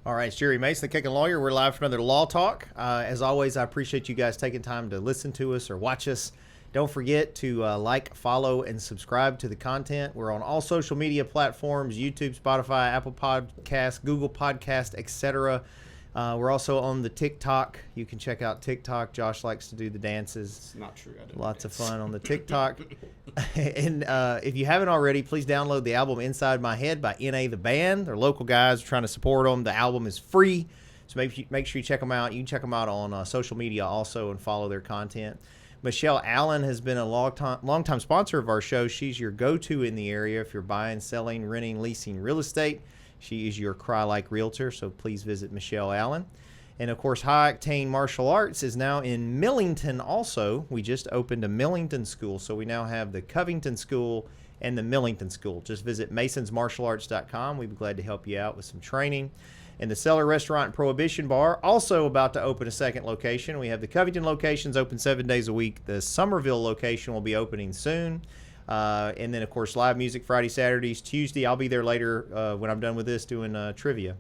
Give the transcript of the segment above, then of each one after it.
All right, it's Jerry Mason, the Kickin Lawyer. We're live for another Law Talk. As always, I appreciate you guys taking time to listen to us or watch us. Don't forget to like, follow, and subscribe to the content. We're on all social media platforms, YouTube, Spotify, Apple Podcasts, Google Podcast, etc. We're also on the TikTok. You can check out TikTok. Josh likes to do the dances. It's not true. I don't Lots dance. of fun on the TikTok. And if you haven't already, please download the album Inside My Head by N.A. the Band. They're local guys. We're trying to support them. The album is free, so make sure you check them out. You can check them out on social media also and follow their content. Michelle Allen has been a long-time sponsor of our show. She's your go-to in the area if you're buying, selling, renting, leasing real estate. She is your cry-like realtor, so please visit Michelle Allen. And, of course, High Octane Martial Arts is now in Millington also. We just opened a Millington school, so we now have the Covington School and the Millington School. Just visit masonsmartialarts.com. We'd be glad to help you out with some training. And the Cellar Restaurant and Prohibition Bar, also about to open a second location. We have the Covington locations open 7 days a week. The Somerville location will be opening soon. And then, of course, live music Friday, Saturdays, Tuesday. I'll be there later when I'm done with this doing trivia.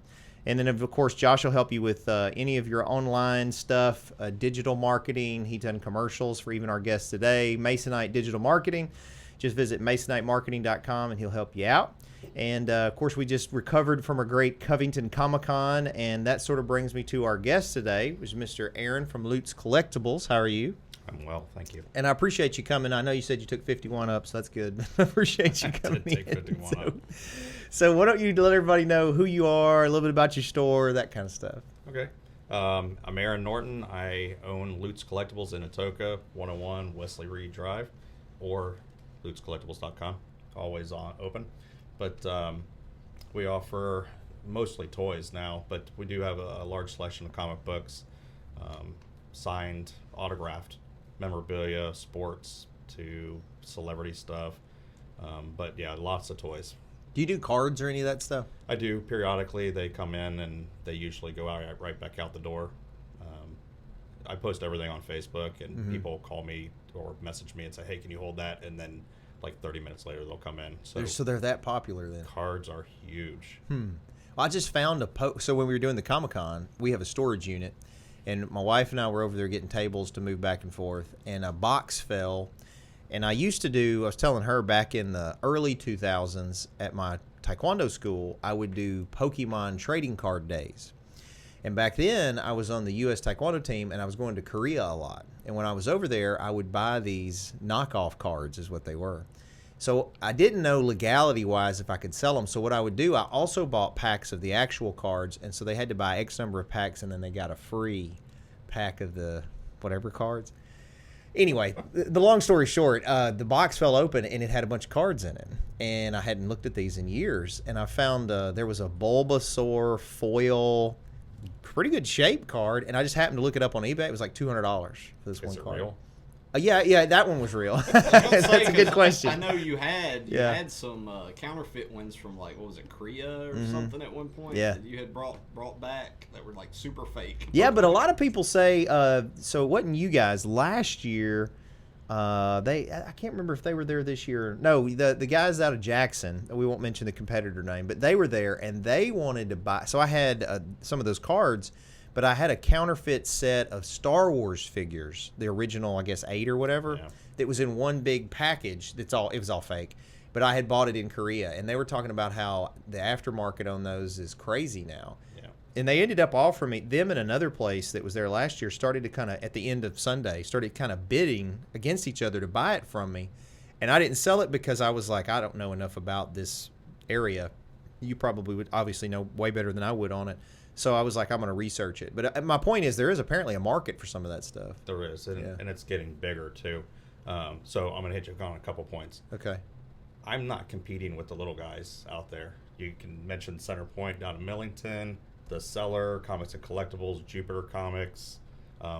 And then, of course, Josh will help you with any of your online stuff, digital marketing. He's done commercials for even our guests today. Masonite Digital Marketing. Just visit masonitemarketing.com and he'll help you out. And, of course, we just recovered from a great Covington Comic-Con, and that sort of brings me to our guest today, which is Mr. Aaron from Lutz Collectibles. How are you? I'm well, thank you. And I appreciate you coming. I know you said you took 51 up, so that's good. I appreciate you coming I did take 51 in. up. So why don't you let everybody know who you are, a little bit about your store, that kind of stuff. Okay. I'm Aaron Norton. I own Lutz Collectibles in Atoka, 101 Wesley Reed Drive, or lutzcollectibles.com. Always open. But we offer mostly toys now, but we do have a large selection of comic books, signed, autographed memorabilia, sports to celebrity stuff. But yeah, lots of toys. Do you do cards or any of that stuff? I do periodically. They come in and they usually go out right back out the door. I post everything on Facebook, and people call me or message me and say, "Hey, can you hold that?" And then like 30 minutes later, they'll come in. So they're that popular then. Cards are huge. Well, I just found so when we were doing the Comic-Con, we have a storage unit, and my wife and I were over there getting tables to move back and forth, and a box fell. And I was telling her back in the early 2000s at my Taekwondo school, I would do Pokemon trading card days. And back then, I was on the U.S. Taekwondo team, and I was going to Korea a lot. And when I was over there, I would buy these knockoff cards is what they were. So I didn't know legality-wise if I could sell them. So what I would do, I also bought packs of the actual cards, and so they had to buy X number of packs, and then they got a free pack of the whatever cards. Anyway, the long story short, the box fell open, and it had a bunch of cards in it. And I hadn't looked at these in years, and I found there was a Bulbasaur foil, pretty good shape card, and I just happened to look it up on eBay. It was like $200 for this one card. Real? Yeah, that one was real. That's a good question. I know you had some counterfeit ones from like, what was it, Korea or something at one point? Yeah. That you had brought back that were like super fake. Yeah, but a lot of people say so. It wasn't you guys last year? I can't remember if they were there this year. No, the guys out of Jackson. We won't mention the competitor name, but they were there and they wanted to buy. So I had some of those cards. But I had a counterfeit set of Star Wars figures, the original, I guess, 8 or whatever, that was in one big package. It was all fake. But I had bought it in Korea, and they were talking about how the aftermarket on those is crazy now. Yeah. And they ended up offering me, them and another place that was there last year, started to kind of, at the end of Sunday, started kind of bidding against each other to buy it from me. And I didn't sell it because I was like, I don't know enough about this area. You probably would obviously know way better than I would on it. So I was like, I'm going to research it. But my point is there is apparently a market for some of that stuff. There is, and it's getting bigger too. So I'm going to hit you on a couple points. Okay. I'm not competing with the little guys out there. You can mention Center Point down in Millington, The Cellar, Comics and Collectibles, Jupiter Comics,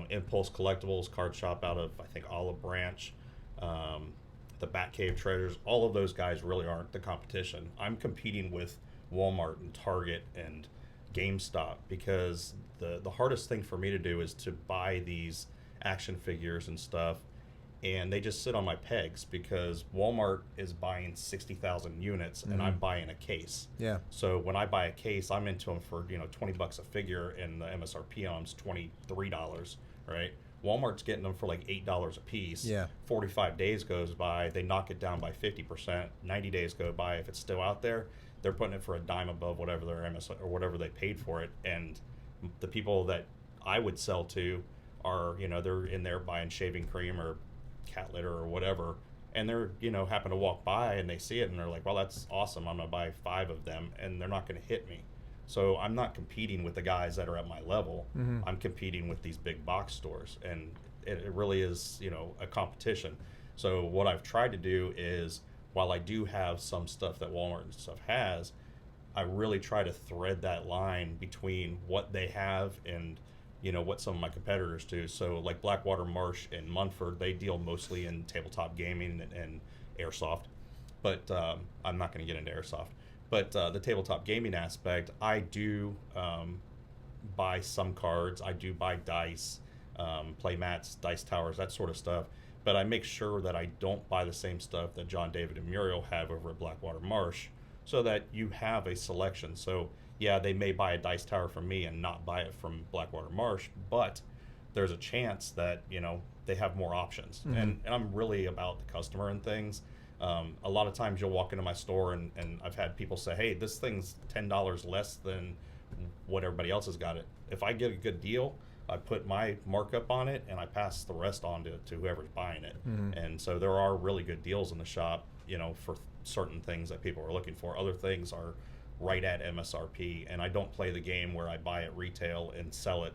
Impulse Collectibles, card shop out of, I think, Olive Branch, the Batcave Treasures. All of those guys really aren't the competition. I'm competing with Walmart and Target and GameStop, because the hardest thing for me to do is to buy these action figures and stuff and they just sit on my pegs because Walmart is buying 60,000 units and I'm buying a case. Yeah. So when I buy a case, I'm into them for, $20 a figure, and the MSRP on them's $23, right? Walmart's getting them for like $8 a piece. Yeah. 45 days goes by, they knock it down by 50%. 90 days go by, if it's still out there, they're putting it for a dime above whatever their MSRP or whatever they paid for it. And the people that I would sell to are, they're in there buying shaving cream or cat litter or whatever, and they're, happen to walk by and they see it and they're like, well, that's awesome, I'm gonna buy 5 of them, and they're not gonna hit me. So I'm not competing with the guys that are at my level. I'm competing with these big box stores, and it really is, a competition. So what I've tried to do is, while I do have some stuff that Walmart and stuff has, I really try to thread that line between what they have and what some of my competitors do. So like Blackwater Marsh and Munford, they deal mostly in tabletop gaming and airsoft, but I'm not going to get into airsoft. But the tabletop gaming aspect, I do buy some cards. I do buy dice, play mats, dice towers, that sort of stuff. But I make sure that I don't buy the same stuff that John, David, and Muriel have over at Blackwater Marsh, so that you have a selection. So yeah, they may buy a dice tower from me and not buy it from Blackwater Marsh, but there's a chance that, they have more options. And I'm really about the customer and things. A lot of times you'll walk into my store and I've had people say, hey, this thing's $10 less than what everybody else has got it. If I get a good deal, I put my markup on it and I pass the rest on to whoever's buying it. And so there are really good deals in the shop, for certain things that people are looking for. Other things are right at MSRP, and I don't play the game where I buy it retail and sell it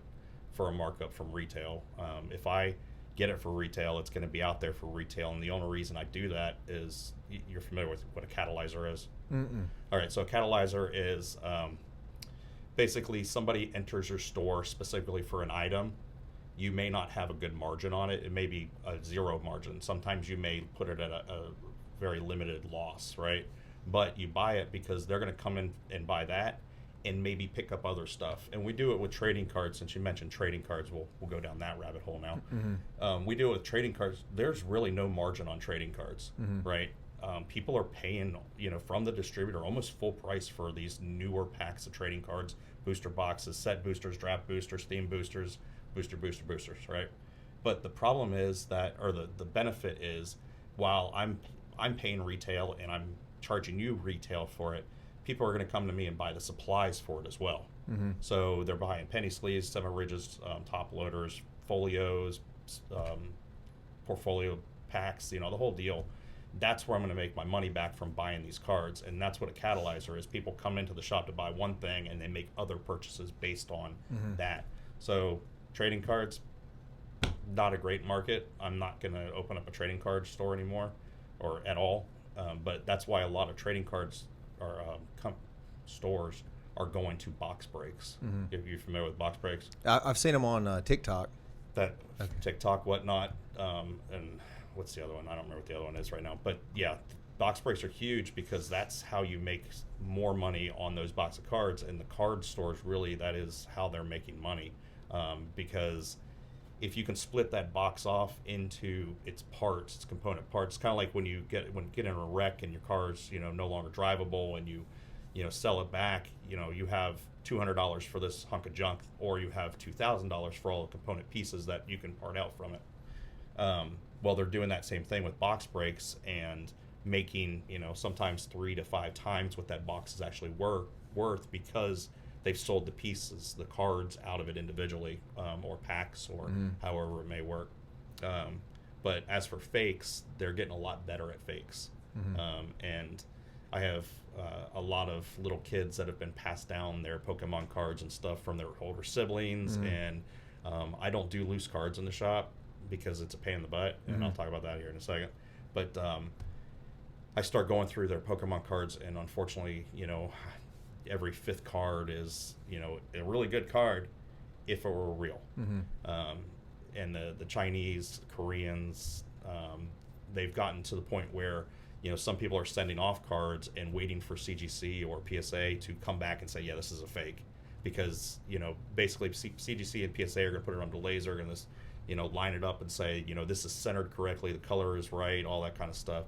for a markup from retail. If I get it for retail, it's going to be out there for retail, and the only reason I do that is, you're familiar with what a catalyzer is? All right, so a catalyzer is basically somebody enters your store specifically for an item. You may not have a good margin on it. It may be a zero margin. Sometimes you may put it at a very limited loss, right? But you buy it because they're going to come in and buy that and maybe pick up other stuff. And we do it with trading cards. Since you mentioned trading cards, we'll go down that rabbit hole now. We do it with trading cards. There's really no margin on trading cards, right? People are paying, from the distributor almost full price for these newer packs of trading cards, booster boxes, set boosters, draft boosters, theme boosters, boosters, right? But the problem is that, or the benefit is, while I'm paying retail and I'm charging you retail for it, people are going to come to me and buy the supplies for it as well. So they're buying penny sleeves, semi-rigids, top loaders, folios, portfolio packs, the whole deal. That's where I'm going to make my money back from buying these cards, and that's what a catalyzer is. People come into the shop to buy one thing and they make other purchases based on that. So trading cards, not a great market. I'm not going to open up a trading card store anymore, or at all. But that's why a lot of trading cards or stores are going to box breaks. If you're familiar with box breaks, I've seen them on TikTok. TikTok, whatnot, and what's the other one? I don't remember what the other one is right now. But yeah, box breaks are huge because that's how you make more money on those box of cards. And the card stores, really, that is how they're making money. Because if you can split that box off into its parts, its component parts, kind of like when you get in a wreck and your car's no longer drivable, and you sell it back, you have $200 for this hunk of junk, or you have $2,000 for all the component pieces that you can part out from it. Well, they're doing that same thing with box breaks and making sometimes 3 to 5 times what that box is actually worth because they've sold the pieces, the cards out of it individually, or packs, or however it may work. But as for fakes, they're getting a lot better at fakes. And I have a lot of little kids that have been passed down their Pokemon cards and stuff from their older siblings. And I don't do loose cards in the shop because it's a pain in the butt. And I'll talk about that here in a second. But I start going through their Pokemon cards, and unfortunately, every 5th card is, a really good card if it were real. And the Chinese, Koreans, they've gotten to the point where, some people are sending off cards and waiting for CGC or PSA to come back and say, yeah, this is a fake. because basically CGC and PSA are going to put it on the laser and this line it up and say this is centered correctly, the color is right, all that kind of stuff.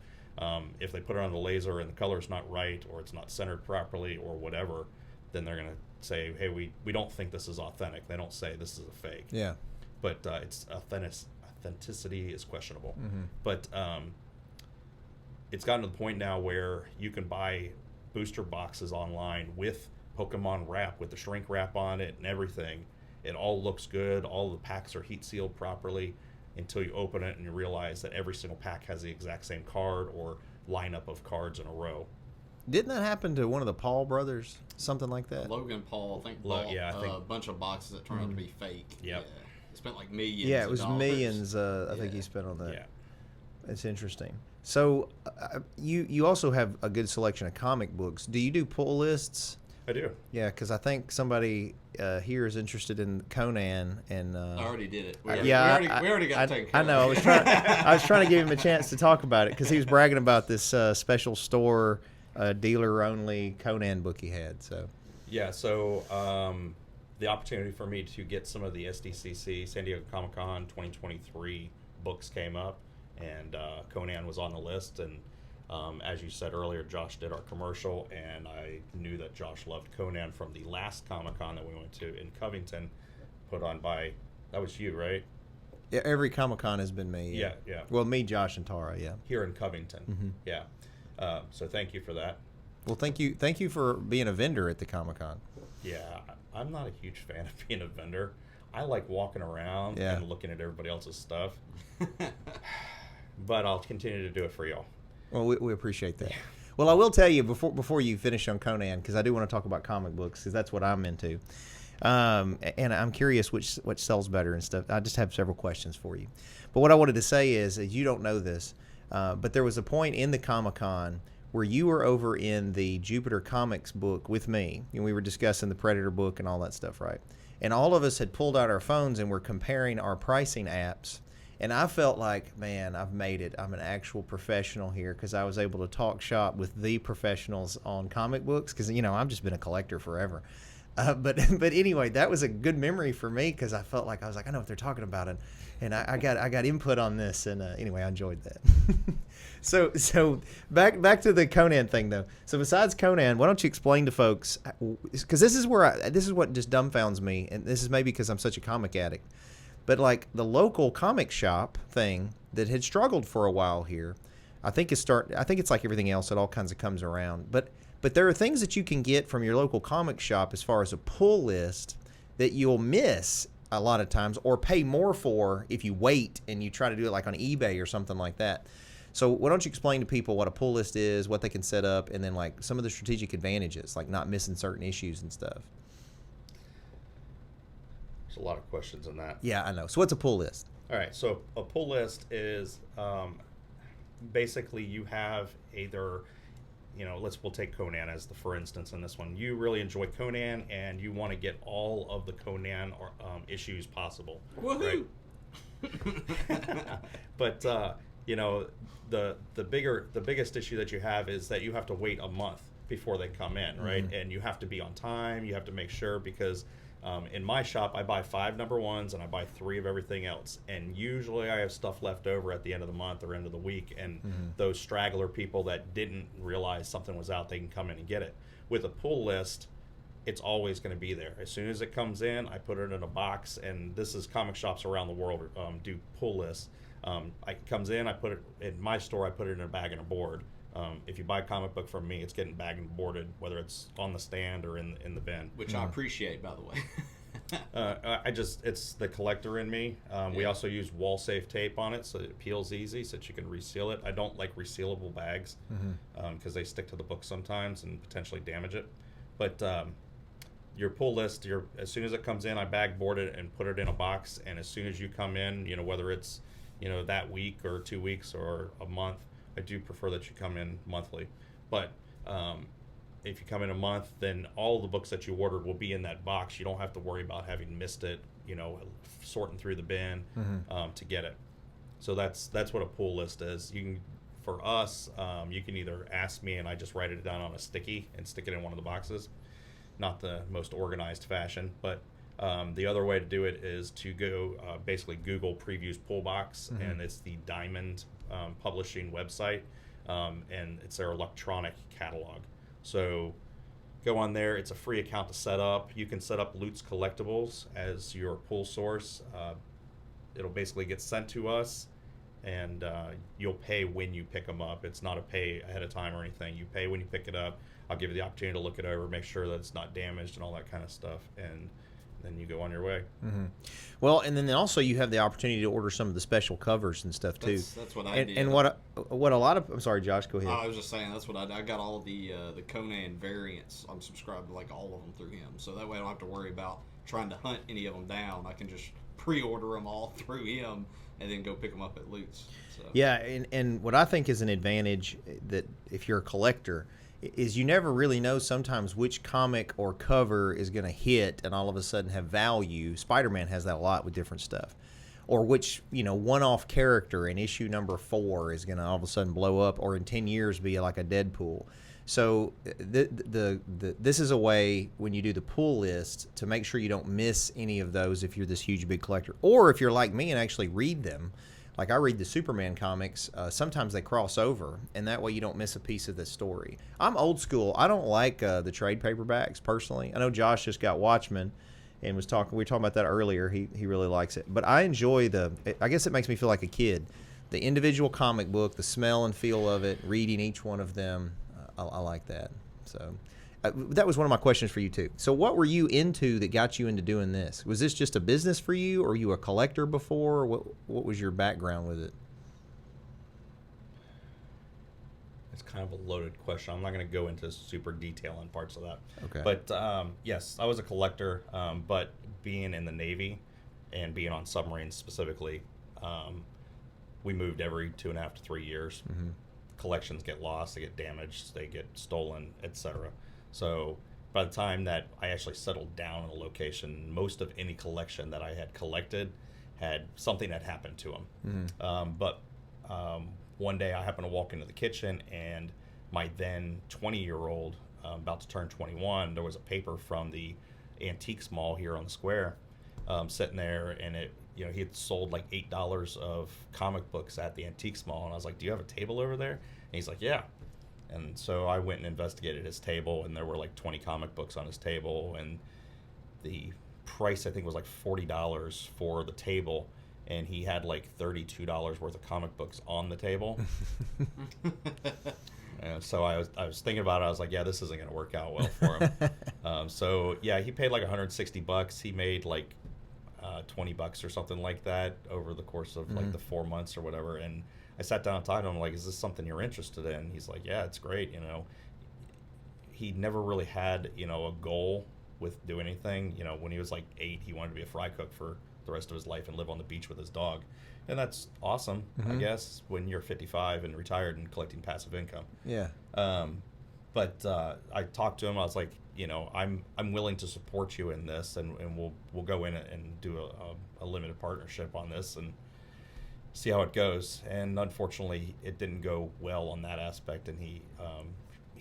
If they put it on the laser and the color is not right or it's not centered properly or whatever, then they're going to say, hey, we don't think this is authentic. They don't say this is a fake. Yeah. But its authenticity is questionable. Mm-hmm. But it's gotten to the point now where you can buy booster boxes online with Pokemon wrap, with the shrink wrap on it and everything. It all looks good. All the packs are heat sealed properly until you open it and you realize that every single pack has the exact same card or lineup of cards in a row. Didn't that happen to one of the Paul brothers? Something like that? Logan Paul, I think, bought a bunch of boxes that turned out to be fake. Yep. Yeah. He spent like millions. Yeah, it was of dollars. millions. I think he spent on that. Yeah. It's interesting. So you also have a good selection of comic books. Do you do pull lists? I do. Yeah, because I think somebody here is interested in Conan, and I already did it. We already got taken care of. I know. I was trying to give him a chance to talk about it because he was bragging about this special store, dealer only Conan book he had. So yeah. So the opportunity for me to get some of the SDCC San Diego Comic-Con 2023 books came up, and Conan was on the list. And as you said earlier, Josh did our commercial, and I knew that Josh loved Conan from the last Comic-Con that we went to in Covington, put on by, that was you, right? yeah, every Comic-Con has been me. Yeah, yeah. Well, me, Josh, and Tara. Yeah. Here in Covington. Mm-hmm. Yeah. So thank you for that. Well, thank you for being a vendor at the Comic-Con. Yeah, I'm not a huge fan of being a vendor. I like walking around and looking at everybody else's stuff. But I'll continue to do it for y'all. Well, we appreciate that. Well, I will tell you before you finish on Conan, because I do want to talk about comic books, because that's what I'm into. And I'm curious which sells better and stuff. I just have several questions for you. But what I wanted to say is you don't know this, but there was a point in the Comic-Con where you were over in the Jupiter Comics book with me, and we were discussing the Predator book and all that stuff, right? And all of us had pulled out our phones and were comparing our pricing apps. And I felt like, man, I've made it. I'm an actual professional here because I was able to talk shop with the professionals on comic books because, I've just been a collector forever. But anyway, that was a good memory for me because I felt like I was like, I know what they're talking about. And I got input on this. And anyway, I enjoyed that. So back to the Conan thing, though. So besides Conan, why don't you explain to folks, because this is what just dumbfounds me. And this is maybe because I'm such a comic addict. But like the local comic shop thing that had struggled for a while here, I think it's like everything else. It all kinds of comes around. But there are things that you can get from your local comic shop as far as a pull list that you'll miss a lot of times or pay more for if you wait and you try to do it like on eBay or something like that. So why don't you explain to people what a pull list is, what they can set up, and then like some of the strategic advantages, like not missing certain issues and stuff. A lot of questions in that. Yeah, I know. So what's a pull list? All right, so a pull list is basically you have either, we'll take Conan as the for instance in this one. You really enjoy Conan and you want to get all of the Conan issues possible. Woohoo! Right? But the biggest issue that you have is that you have to wait a month before they come in, right? Mm-hmm. And you have to be on time. You have to make sure because. In my shop, I buy 5 number ones and I buy 3 of everything else. And usually I have stuff left over at the end of the month or end of the week. And those straggler people that didn't realize something was out, they can come in and get it. With a pull list, it's always going to be there. As soon as it comes in, I put it in a box. And this is comic shops around the world do pull lists. It comes in, I put it in my store, I put it in a bag and a board. If you buy a comic book from me, it's getting bagged and boarded, whether it's on the stand or in the bin. Which I appreciate, by the way. It's the collector in me. We also use wall safe tape on it so it peels easy so that you can reseal it. I don't like resealable bags because they stick to the book sometimes and potentially damage it. But your pull list, as soon as it comes in, I bag board it and put it in a box. And as soon as you come in, whether it's that week or 2 weeks or a month, I do prefer that you come in monthly. But if you come in a month, then all the books that you ordered will be in that box. You don't have to worry about having missed it, sorting through the bin to get it. So that's what a pull list is. For us, you can either ask me and I just write it down on a sticky and stick it in one of the boxes. not the most organized fashion. But the other way to do it is to go basically Google Previews Pull Box, and it's the Diamond publishing website, and it's their electronic catalog. So go on there. It's a free account to set up. You can set up Loot's Collectibles as your pull source. It'll basically get sent to us, and you'll pay when you pick them up. It's not a pay ahead of time or anything. You pay when you pick it up. I'll give you the opportunity to look it over, make sure that it's not damaged and all that kind of stuff, and then you go on your way. Well, and then also you have the opportunity to order some of the special covers and stuff too. That's what I did. And what a lot of, I'm sorry, Josh, go ahead. I was just saying that's what I got all the Conan variants. I'm subscribed to like all of them through him, so that way I don't have to worry about trying to hunt any of them down. I can just pre-order them all through him and then go pick them up at Loot's. So. Yeah, and what I think is an advantage that if you're a collector is you never really know sometimes which comic or cover is going to hit and all of a sudden have value. Spider-Man has that a lot with different stuff. Or which, one-off character in issue number 4 is going to all of a sudden blow up, or in 10 years be like a Deadpool. So this is a way when you do the pull list to make sure you don't miss any of those if you're this huge big collector. Or if you're like me and actually read them. Like I read the Superman comics, sometimes they cross over, and that way you don't miss a piece of the story. I'm old school. I don't like the trade paperbacks personally. I know Josh just got Watchmen and we were talking about that earlier. He really likes it. But I enjoy I guess it makes me feel like a kid. The individual comic book, the smell and feel of it, reading each one of them, I like that. So that was one of my questions for you too. So what were you into that got you into doing this? Was this just a business for you, or were you a collector before? Or what was your background with it? It's kind of a loaded question. I'm not going to go into super detail on parts of that. Okay. But yes, I was a collector, but being in the Navy and being on submarines specifically, we moved every 2.5 to 3 years. Collections get lost, they get damaged, they get stolen, etc. So by the time that I actually settled down in a location, most of any collection that I had collected had something that happened to them. But one day I happened to walk into the kitchen, and my then 20-year-old, about to turn 21, there was a paper from the Antiques Mall here on the square sitting there, and he had sold like $8 of comic books at the Antiques Mall, and I was like, "Do you have a table over there?" And he's like, "Yeah." And so I went and investigated his table, and there were like 20 comic books on his table, and the price I think was like $40 for the table, and he had like $32 worth of comic books on the table. And so I was thinking about it. I was like, yeah, this isn't going to work out well for him. So yeah, he paid like $160. He made like $20 or something like that over the course of like the 4 months or whatever. And I sat down and talked to him, like, is this something you're interested in? He's like, yeah, it's great. He never really had, a goal with doing anything. When he was like 8, he wanted to be a fry cook for the rest of his life and live on the beach with his dog. And that's awesome, I guess, when you're 55 and retired and collecting passive income. Yeah. But I talked to him. I was like, I'm willing to support you in this, and we'll go in and do a limited partnership on this and see how it goes. And unfortunately, it didn't go well on that aspect, and he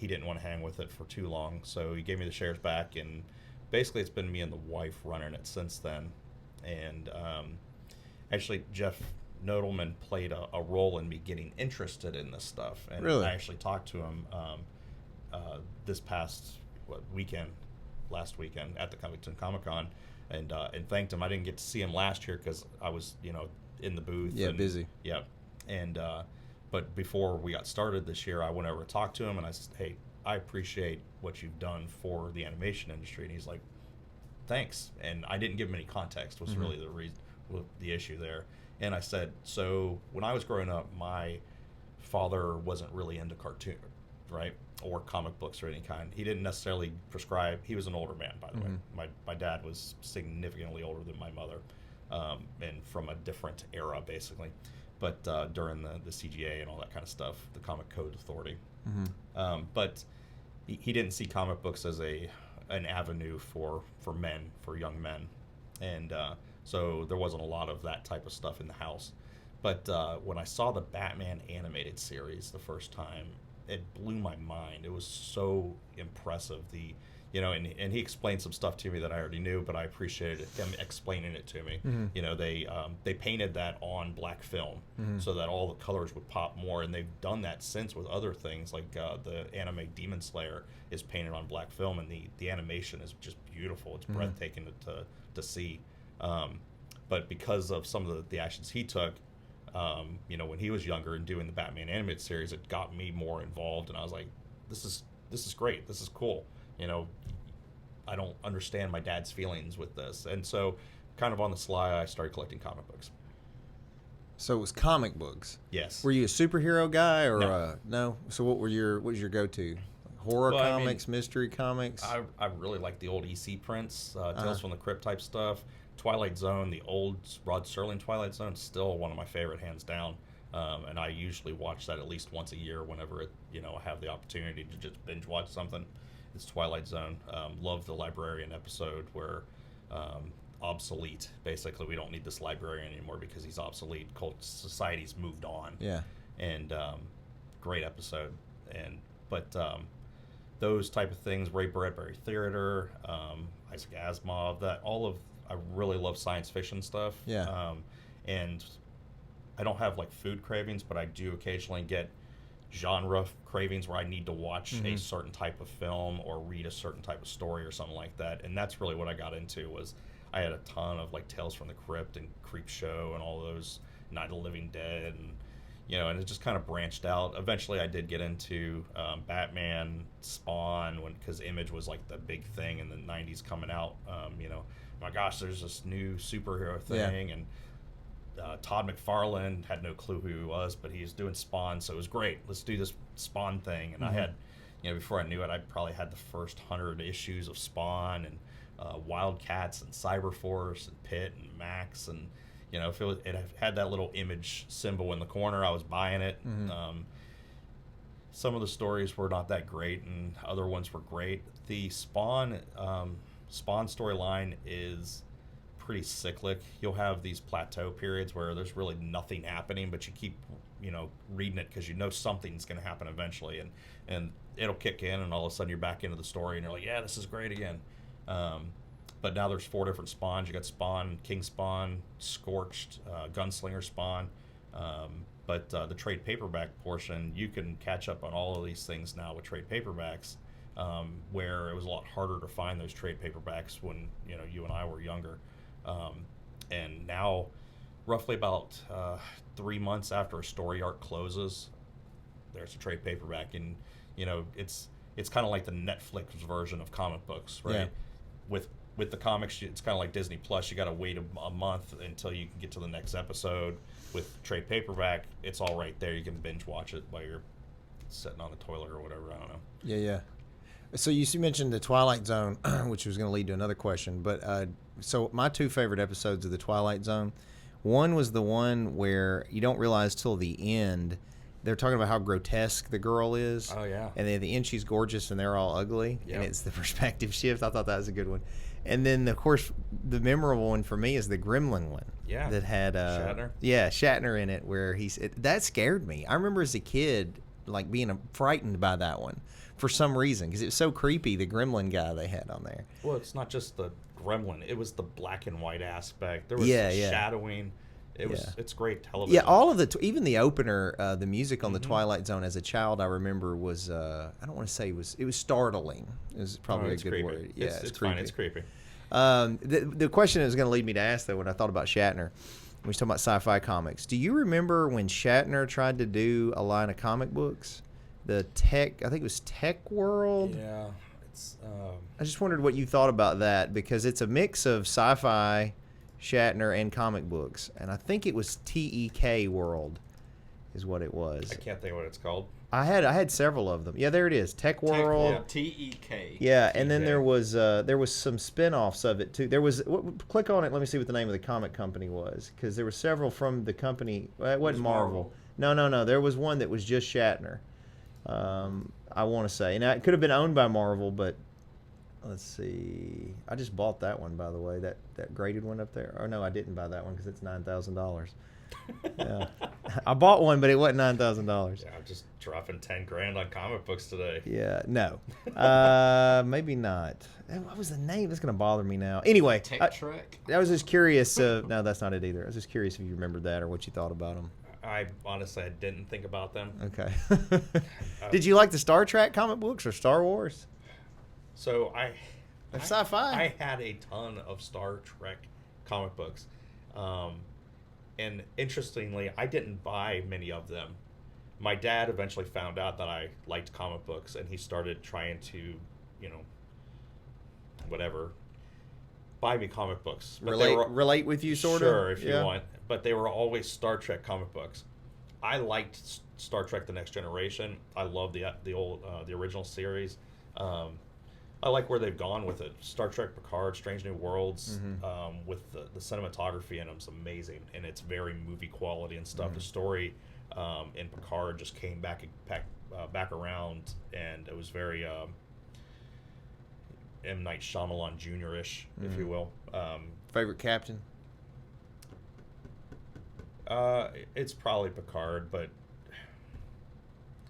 didn't want to hang with it for too long. So he gave me the shares back, and basically it's been me and the wife running it since then. And actually, Jeff Nodelman played a role in me getting interested in this stuff. And really? I actually talked to him this past last weekend at the Covington Comic-Con, and thanked him. I didn't get to see him last year because I was, in the booth. Yeah, and, busy. Yeah. And but before we got started this year, I went over to talk to him, and I said, hey, I appreciate what you've done for the animation industry. And he's like, thanks. And I didn't give him any context, was really the issue there. And I said, so when I was growing up, my father wasn't really into cartoon, right, or comic books or any kind. He didn't necessarily prescribe. He was an older man, by the way. My dad was significantly older than my mother, and from a different era, basically. But during the CGA and all that kind of stuff, the Comic Code Authority. But he didn't see comic books as an avenue for men, for young men. And so there wasn't a lot of that type of stuff in the house. But when I saw the Batman animated series the first time, it blew my mind. It was so impressive. you know, and he explained some stuff to me that I already knew, but I appreciated him explaining it to me. You know, they painted that on black film so that all the colors would pop more, and they've done that since with other things like the anime Demon Slayer is painted on black film, and the animation is just beautiful. It's breathtaking to see. But because of some of the actions he took, you know, when he was younger and doing the Batman animated series, it got me more involved, and I was like, this is great. This is cool. You know, I don't understand my dad's feelings with this. And so kind of on the sly, I started collecting comic books. So it was comic books. Yes. Were you a superhero guy or No. no? So what was your go-to? Horror Well, I mean, comics, mystery comics? I really like the old EC prints, Tales from the Crypt type stuff. Twilight Zone, the old Rod Serling Twilight Zone, still one of my favorite, hands down. And I usually watch that at least once a year whenever I have the opportunity to just binge watch something. It's Twilight Zone. Love the librarian episode where obsolete. Basically, we don't need this librarian anymore because he's obsolete. Society's moved on. Yeah. And great episode. But those type of things, Ray Bradbury Theater, Isaac Asimov, I really love science fiction stuff. Yeah. And I don't have like food cravings, but I do occasionally get genre cravings where I need to watch a certain type of film or read a certain type of story or something like that. And that's really what I got into. Was I had a ton of like Tales from the Crypt and Creepshow and all those, Night of the Living Dead, and it just kind of branched out. Eventually I did get into Batman, Spawn, because Image was like the big thing in the 90s coming out. My gosh, there's this new superhero thing. And Todd McFarlane had no clue who he was, but he was doing Spawn, so it was great. Let's do this Spawn thing. And I had, before I knew it, I probably had the first 100 issues of Spawn and Wildcats and Cyberforce and Pit and Max. And, if it had that little Image symbol in the corner, I was buying it. Some of the stories were not that great, and other ones were great. The Spawn storyline is pretty cyclic. You'll have these plateau periods where there's really nothing happening, but you keep reading it because something's going to happen eventually, and it'll kick in, and all of a sudden you're back into the story and you're like, yeah, this is great again. But now there's 4 different Spawns. You got Spawn, King Spawn, Scorched, Gunslinger Spawn. But the trade paperback portion, you can catch up on all of these things now with trade paperbacks, where it was a lot harder to find those trade paperbacks when you and I were younger. And now, roughly about 3 months after a story arc closes, there's a trade paperback, and it's kind of like the Netflix version of comic books, right? Yeah. With the comics, it's kind of like Disney Plus. You got to wait a month until you can get to the next episode. With trade paperback, it's all right there. You can binge watch it while you're sitting on the toilet or whatever. I don't know. Yeah. So you mentioned the Twilight Zone, which was going to lead to another question. But so my 2 favorite episodes of the Twilight Zone, one was the one where you don't realize till the end. They're talking about how grotesque the girl is. Oh, yeah. And then at the end, she's gorgeous, and they're all ugly. Yep. And it's the perspective shift. I thought that was a good one. And then, of course, the memorable one for me is the Gremlin one. Yeah. That had Shatner. Yeah, Shatner in it, where that scared me. I remember as a kid, like, being frightened by that one for some reason, because it was so creepy, the Gremlin guy they had on there. Well, it's not just the Gremlin. It was the black and white aspect. There was shadowing. It's great television. Yeah, all of even the opener, the music on the Twilight Zone as a child, I remember was I don't want to say it was startling. Is probably a good creepy. word. Yeah, it's fine. It's creepy. The question is going to lead me to ask though when I thought about Shatner. We was talking about sci-fi comics. Do you remember when Shatner tried to do a line of comic books? I think it was Tech World. Yeah, I just wondered what you thought about that, because it's a mix of sci-fi, Shatner, and comic books, and I think it was TEK World is what it was. I can't think of what it's called. I had several of them. Yeah, there it is. Tech World. TEK. Yeah, and then there was some spin-offs of it too. There was click on it. Let me see what the name of the comic company was, because there were several from the company. Well, it wasn't Marvel. No. There was one that was just Shatner. I want to say, now it could have been owned by Marvel, but let's see. I just bought that one, by the way. That graded one up there. Oh no, I didn't buy that one because it's $9,000. Yeah. I bought one, but it wasn't $9,000. Yeah, I'm just dropping 10 grand on comic books today. Yeah, no, maybe not. What was the name? That's gonna bother me now. Anyway, Tech Trek. I was just curious. No, that's not it either. I was just curious if you remembered that or what you thought about them. I honestly didn't think about them. Okay. Did you like the Star Trek comic books or Star Wars? So They're sci-fi. I had a ton of Star Trek comic books. And interestingly, I didn't buy many of them. My dad eventually found out that I liked comic books, and he started trying to, whatever, buy me comic books. But relate with you, sort of? Sure, if you want. But they were always Star Trek comic books. I liked Star Trek: The Next Generation. I love the old the original series. I like where they've gone with it. Star Trek Picard, Strange New Worlds, with the cinematography in them is amazing, and it's very movie quality and stuff. The story in Picard just came back around, and it was very M. Night Shyamalan Jr.-ish, if you will. Favorite captain? It's probably Picard, but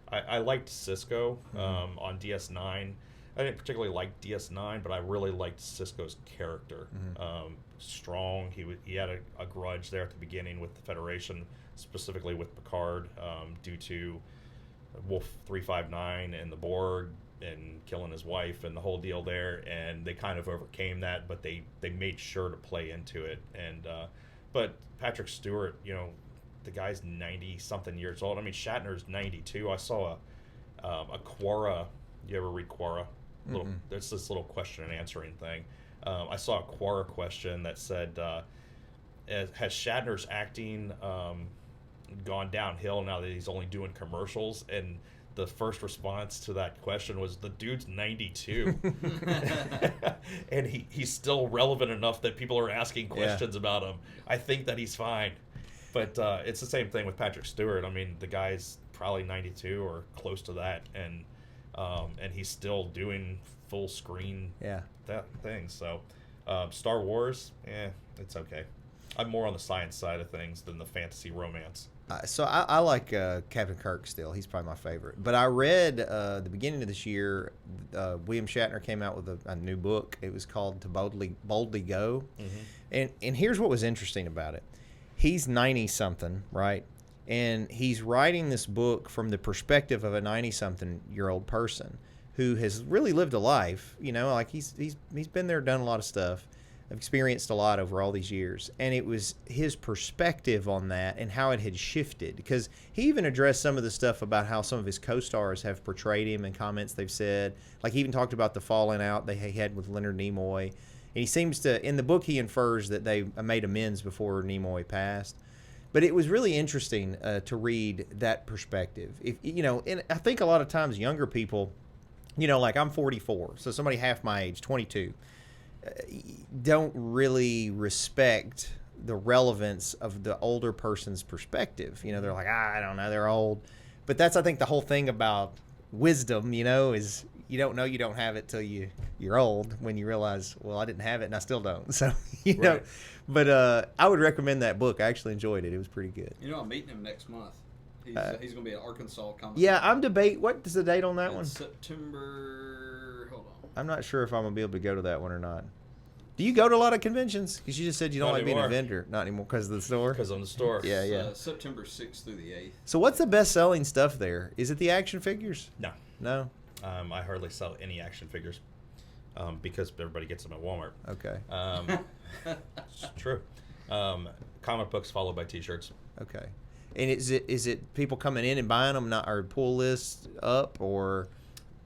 I liked Cisco on DS9. I didn't particularly like DS9, but I really liked Cisco's character. Strong. He had a grudge there at the beginning with the Federation, specifically with Picard, due to Wolf 359 and the Borg and killing his wife and the whole deal there. And they kind of overcame that, but they made sure to play into it. And but Patrick Stewart, the guy's 90-something years old. I mean, Shatner's 92. I saw a Quora. You ever read Quora? There's this little question and answering thing. I saw a Quora question that said, has Shatner's acting gone downhill now that he's only doing commercials? And the first response to that question was, the dude's 92. And he's still relevant enough that people are asking questions about him. I think that he's fine. But it's the same thing with Patrick Stewart. I mean, the guy's probably 92 or close to that, and he's still doing full screen that thing. So Star Wars, it's okay. I'm more on the science side of things than the fantasy romance. So I like Captain Kirk still. He's probably my favorite. But I read the beginning of this year, William Shatner came out with a new book. It was called To Boldly Go. And here's what was interesting about it. He's 90-something, right? And he's writing this book from the perspective of a 90-something-year-old person who has really lived a life. Like he's been there, done a lot of stuff. I've experienced a lot over all these years, and it was his perspective on that and how it had shifted, because he even addressed some of the stuff about how some of his co-stars have portrayed him and comments they've said. Like, he even talked about the falling out they had with Leonard Nimoy, and he seems to, in the book, he infers that they made amends before Nimoy passed. But it was really interesting to read that perspective. And I think a lot of times younger people, like I'm 44, so somebody half my age, 22. Don't really respect the relevance of the older person's perspective. They're like, I don't know, they're old. But that's, I think, the whole thing about wisdom, is you don't know you don't have it till you're old, when you realize, well, I didn't have it and I still don't. So, Right. But I would recommend that book. I actually enjoyed it. It was pretty good. I'm meeting him next month. He's going to be at Arkansas Comic. Yeah, I'm debating. What is the date on that one? September. Hold on. I'm not sure if I'm going to be able to go to that one or not. Do you go to a lot of conventions? Because you just said you don't Not like being a anymore. vendor. Not anymore because of the store? Because I'm the store. Yeah. September 6th through the 8th. So what's the best-selling stuff there? Is it the action figures? No? I hardly sell any action figures because everybody gets them at Walmart. Okay. It's true. Comic books followed by T-shirts. Okay. And is it people coming in and buying them, not, or pull lists up, or?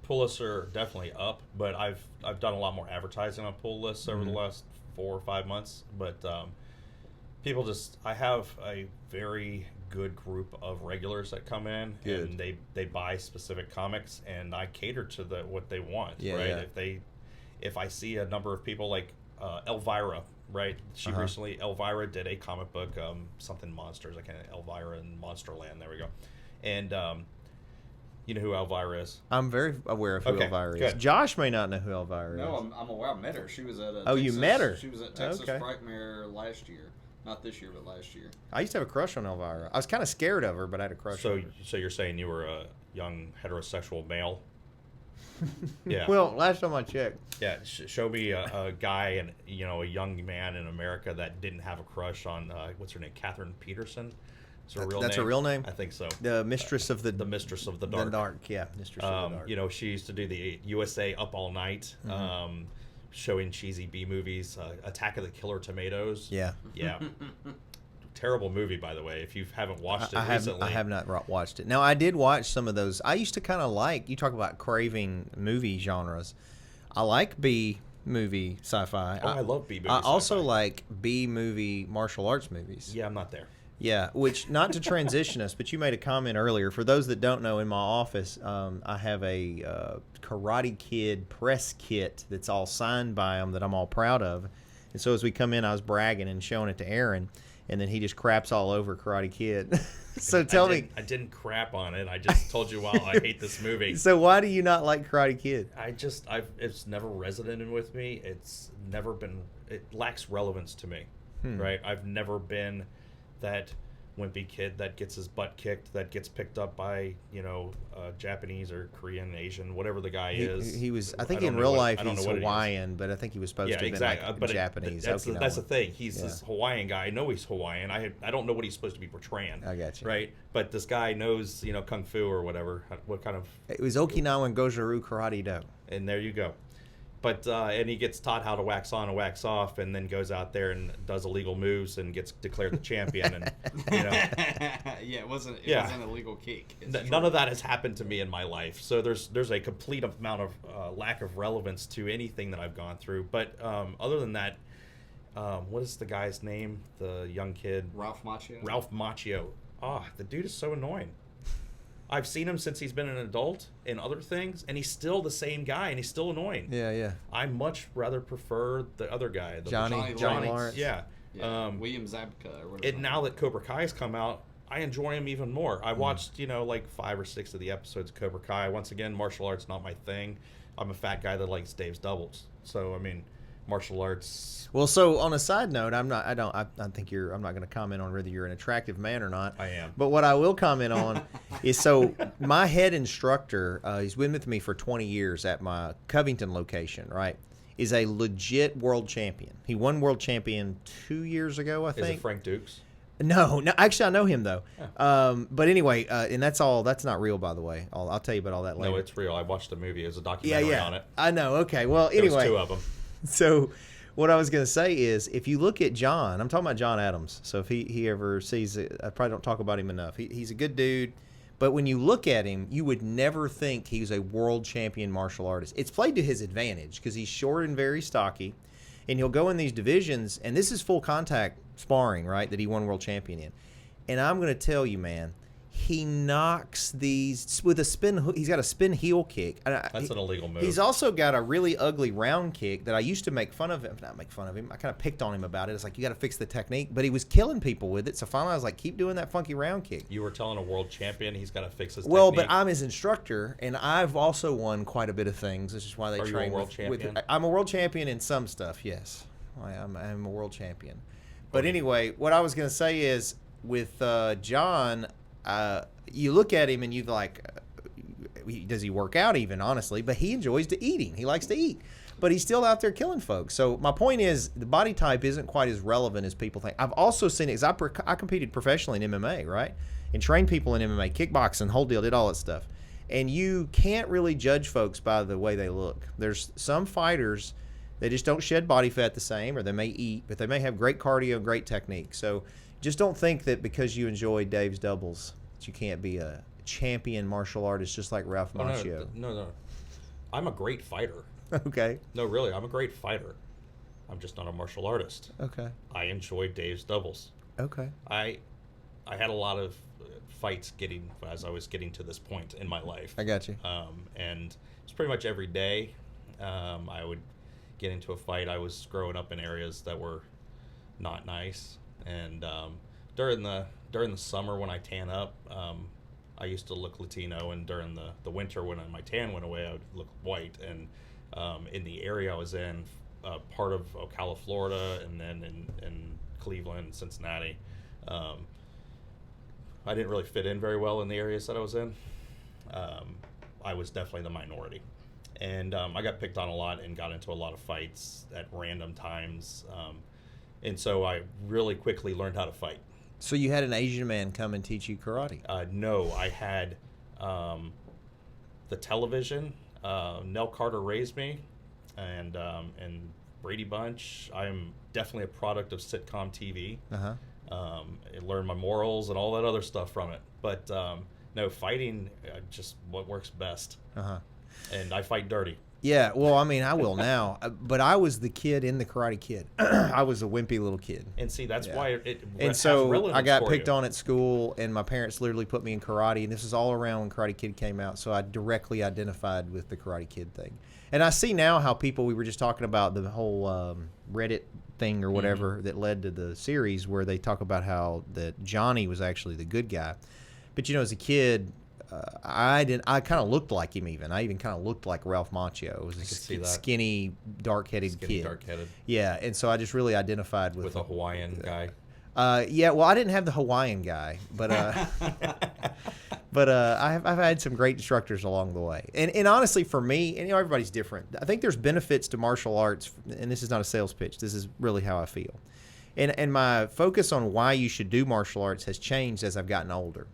Pull lists are definitely up, but I've done a lot more advertising on pull lists over the last 4 or 5 months. But people I have a very good group of regulars that come in, and they buy specific comics, and I cater to what they want. Right? Yeah. If I see a number of people like Elvira, right? She recently, Elvira did a comic book, something monsters. I can't, Elvira and Monsterland. There we go. And you know who Elvira is? I'm very aware of who Elvira is. Good. Josh may not know who Elvira is. No, I'm aware. I met her. She was at you met her? She was at Texas Frightmare last year. Not this year, but last year. I used to have a crush on Elvira. I was kind of scared of her, but I had a crush on her. So you're saying you were a young heterosexual male? Yeah. Well, last time I checked. Yeah. Show me a guy and a young man in America that didn't have a crush on what's her name, Catherine Peterson. That's her real name? I think so. The mistress of the mistress of the dark. The dark, yeah, mistress of the dark. She used to do the USA Up All Night, showing cheesy B movies. Attack of the Killer Tomatoes. Yeah. Yeah. Terrible movie, by the way. If you haven't watched it recently, I have not watched it. Now, I did watch some of those. I used to kind of like. You talk about craving movie genres. I like B movie sci-fi. I love B movie. I also like B movie martial arts movies. Yeah, I'm not there. Yeah, which, not to transition us, but you made a comment earlier. For those that don't know, in my office, I have a Karate Kid press kit that's all signed by him that I'm all proud of. And so as we come in, I was bragging and showing it to Aaron, and then he just craps all over Karate Kid. So tell me. I didn't crap on it. I just told you, I hate this movie. So why do you not like Karate Kid? It's never resonated with me. It lacks relevance to me, right? I've never been that wimpy kid that gets his butt kicked, that gets picked up by Japanese or Korean, Asian, whatever the guy is. He was. I think in real life he's Hawaiian, but I think he was supposed to be like Japanese. That's the thing. He's this Hawaiian guy. I know he's Hawaiian. I don't know what he's supposed to be portraying. I got you. Right, but this guy knows kung fu or whatever. What kind of? It was Okinawan Goju-Ryu Karate Do. And there you go. But and he gets taught how to wax on and wax off, and then goes out there and does illegal moves and gets declared the champion. And yeah, it wasn't an illegal kick. None of that has happened to me in my life. So there's a complete amount of lack of relevance to anything that I've gone through. But other than that, what is the guy's name? The young kid, Ralph Macchio. Ralph Macchio. The dude is so annoying. I've seen him since he's been an adult in other things, and he's still the same guy, and he's still annoying. Yeah. I much rather prefer the other guy, Johnny Lawrence. Yeah. William Zabka. Or whatever. And now that Cobra Kai has come out, I enjoy him even more. I watched, like 5 or 6 of the episodes of Cobra Kai. Once again, martial arts not my thing. I'm a fat guy that likes Dave's doubles. So martial arts. Well, so on a side note, I'm not going to comment on whether you're an attractive man or not. I am. But what I will comment on is, so my head instructor, he's been with me for 20 years at my Covington location, right? Is a legit world champion. He won world champion 2 years ago, I think. Is it Frank Dukes? No, actually I know him though. Yeah. But anyway, and that's not real, by the way. I'll tell you about all that later. No, it's real. I watched the movie. There's a documentary on it. I know. Okay. Well, anyway. There was 2 of them. So what I was going to say is, if you look at John, I'm talking about John Adams. So if he ever sees it, I probably don't talk about him enough. He's a good dude. But when you look at him, you would never think he's a world champion martial artist. It's played to his advantage because he's short and very stocky. And he'll go in these divisions, and this is full contact sparring, right, that he won world champion in. And I'm going to tell you, man, he knocks these with a spin. He's got a spin heel kick. That's an illegal move. He's also got a really ugly round kick that I used to make fun of him. Not make fun of him. I kind of picked on him about it. It's like, you got to fix the technique. But he was killing people with it. So finally I was like, keep doing that funky round kick. You were telling a world champion he's got to fix his technique. But I'm his instructor, and I've also won quite a bit of things. This is why they train. Are you a world champion? I'm a world champion in some stuff, yes. I'm a world champion. But anyway, what I was going to say is, with John, you look at him and you like, does he work out even, honestly? But he enjoys eating. He likes to eat. But he's still out there killing folks. So my point is, the body type isn't quite as relevant as people think. I've also seen it, because I competed professionally in MMA, right? And trained people in MMA, kickboxing, whole deal, did all that stuff. And you can't really judge folks by the way they look. There's some fighters, they just don't shed body fat the same, or they may eat, but they may have great cardio, great technique. So just don't think that because you enjoy Dave's doubles that you can't be a champion martial artist just like Ralph Macchio. No. I'm a great fighter. Okay. No, really, I'm a great fighter. I'm just not a martial artist. Okay. I enjoy Dave's doubles. Okay. I had a lot of fights as I was getting to this point in my life. I got you. And it's pretty much every day I would get into a fight. I was growing up in areas that were not nice, and during the summer when I tan up, I used to look Latino, and during the winter when my tan went away, I would look white. And in the area I was in, part of Ocala, Florida, and then in Cleveland, Cincinnati. I didn't really fit in very well in the areas that I was in. I was definitely the minority. And I got picked on a lot and got into a lot of fights at random times. And so I really quickly learned how to fight. So you had an Asian man come and teach you karate? No, I had the television. Nell Carter raised me, and Brady Bunch. I'm definitely a product of sitcom TV. Uh-huh. I learned my morals and all that other stuff from it. But no, fighting just what works best. Uh-huh. And I fight dirty. Yeah, well, I mean, I will now, but I was the kid in the Karate Kid. I was a wimpy little kid. And see, that's why it And has so relevance I got for picked you. on at school, and my parents literally put me in karate, and this is all around when Karate Kid came out, so I directly identified with the Karate Kid thing. And I see now how people, we were just talking about the whole Reddit thing or whatever that led to the series where they talk about how that Johnny was actually the good guy. But, you know, as a kid, I kind of looked like him even. I even kind of looked like Ralph Macchio. I was a skinny, dark-headed kid. Dark-headed. Yeah, and so I just really identified with a Hawaiian guy. Yeah, well, I didn't have the Hawaiian guy, but I've had some great instructors along the way. And honestly, for me, and you know, everybody's different. I think there's benefits to martial arts, and this is not a sales pitch. This is really how I feel. And my focus on why you should do martial arts has changed as I've gotten older.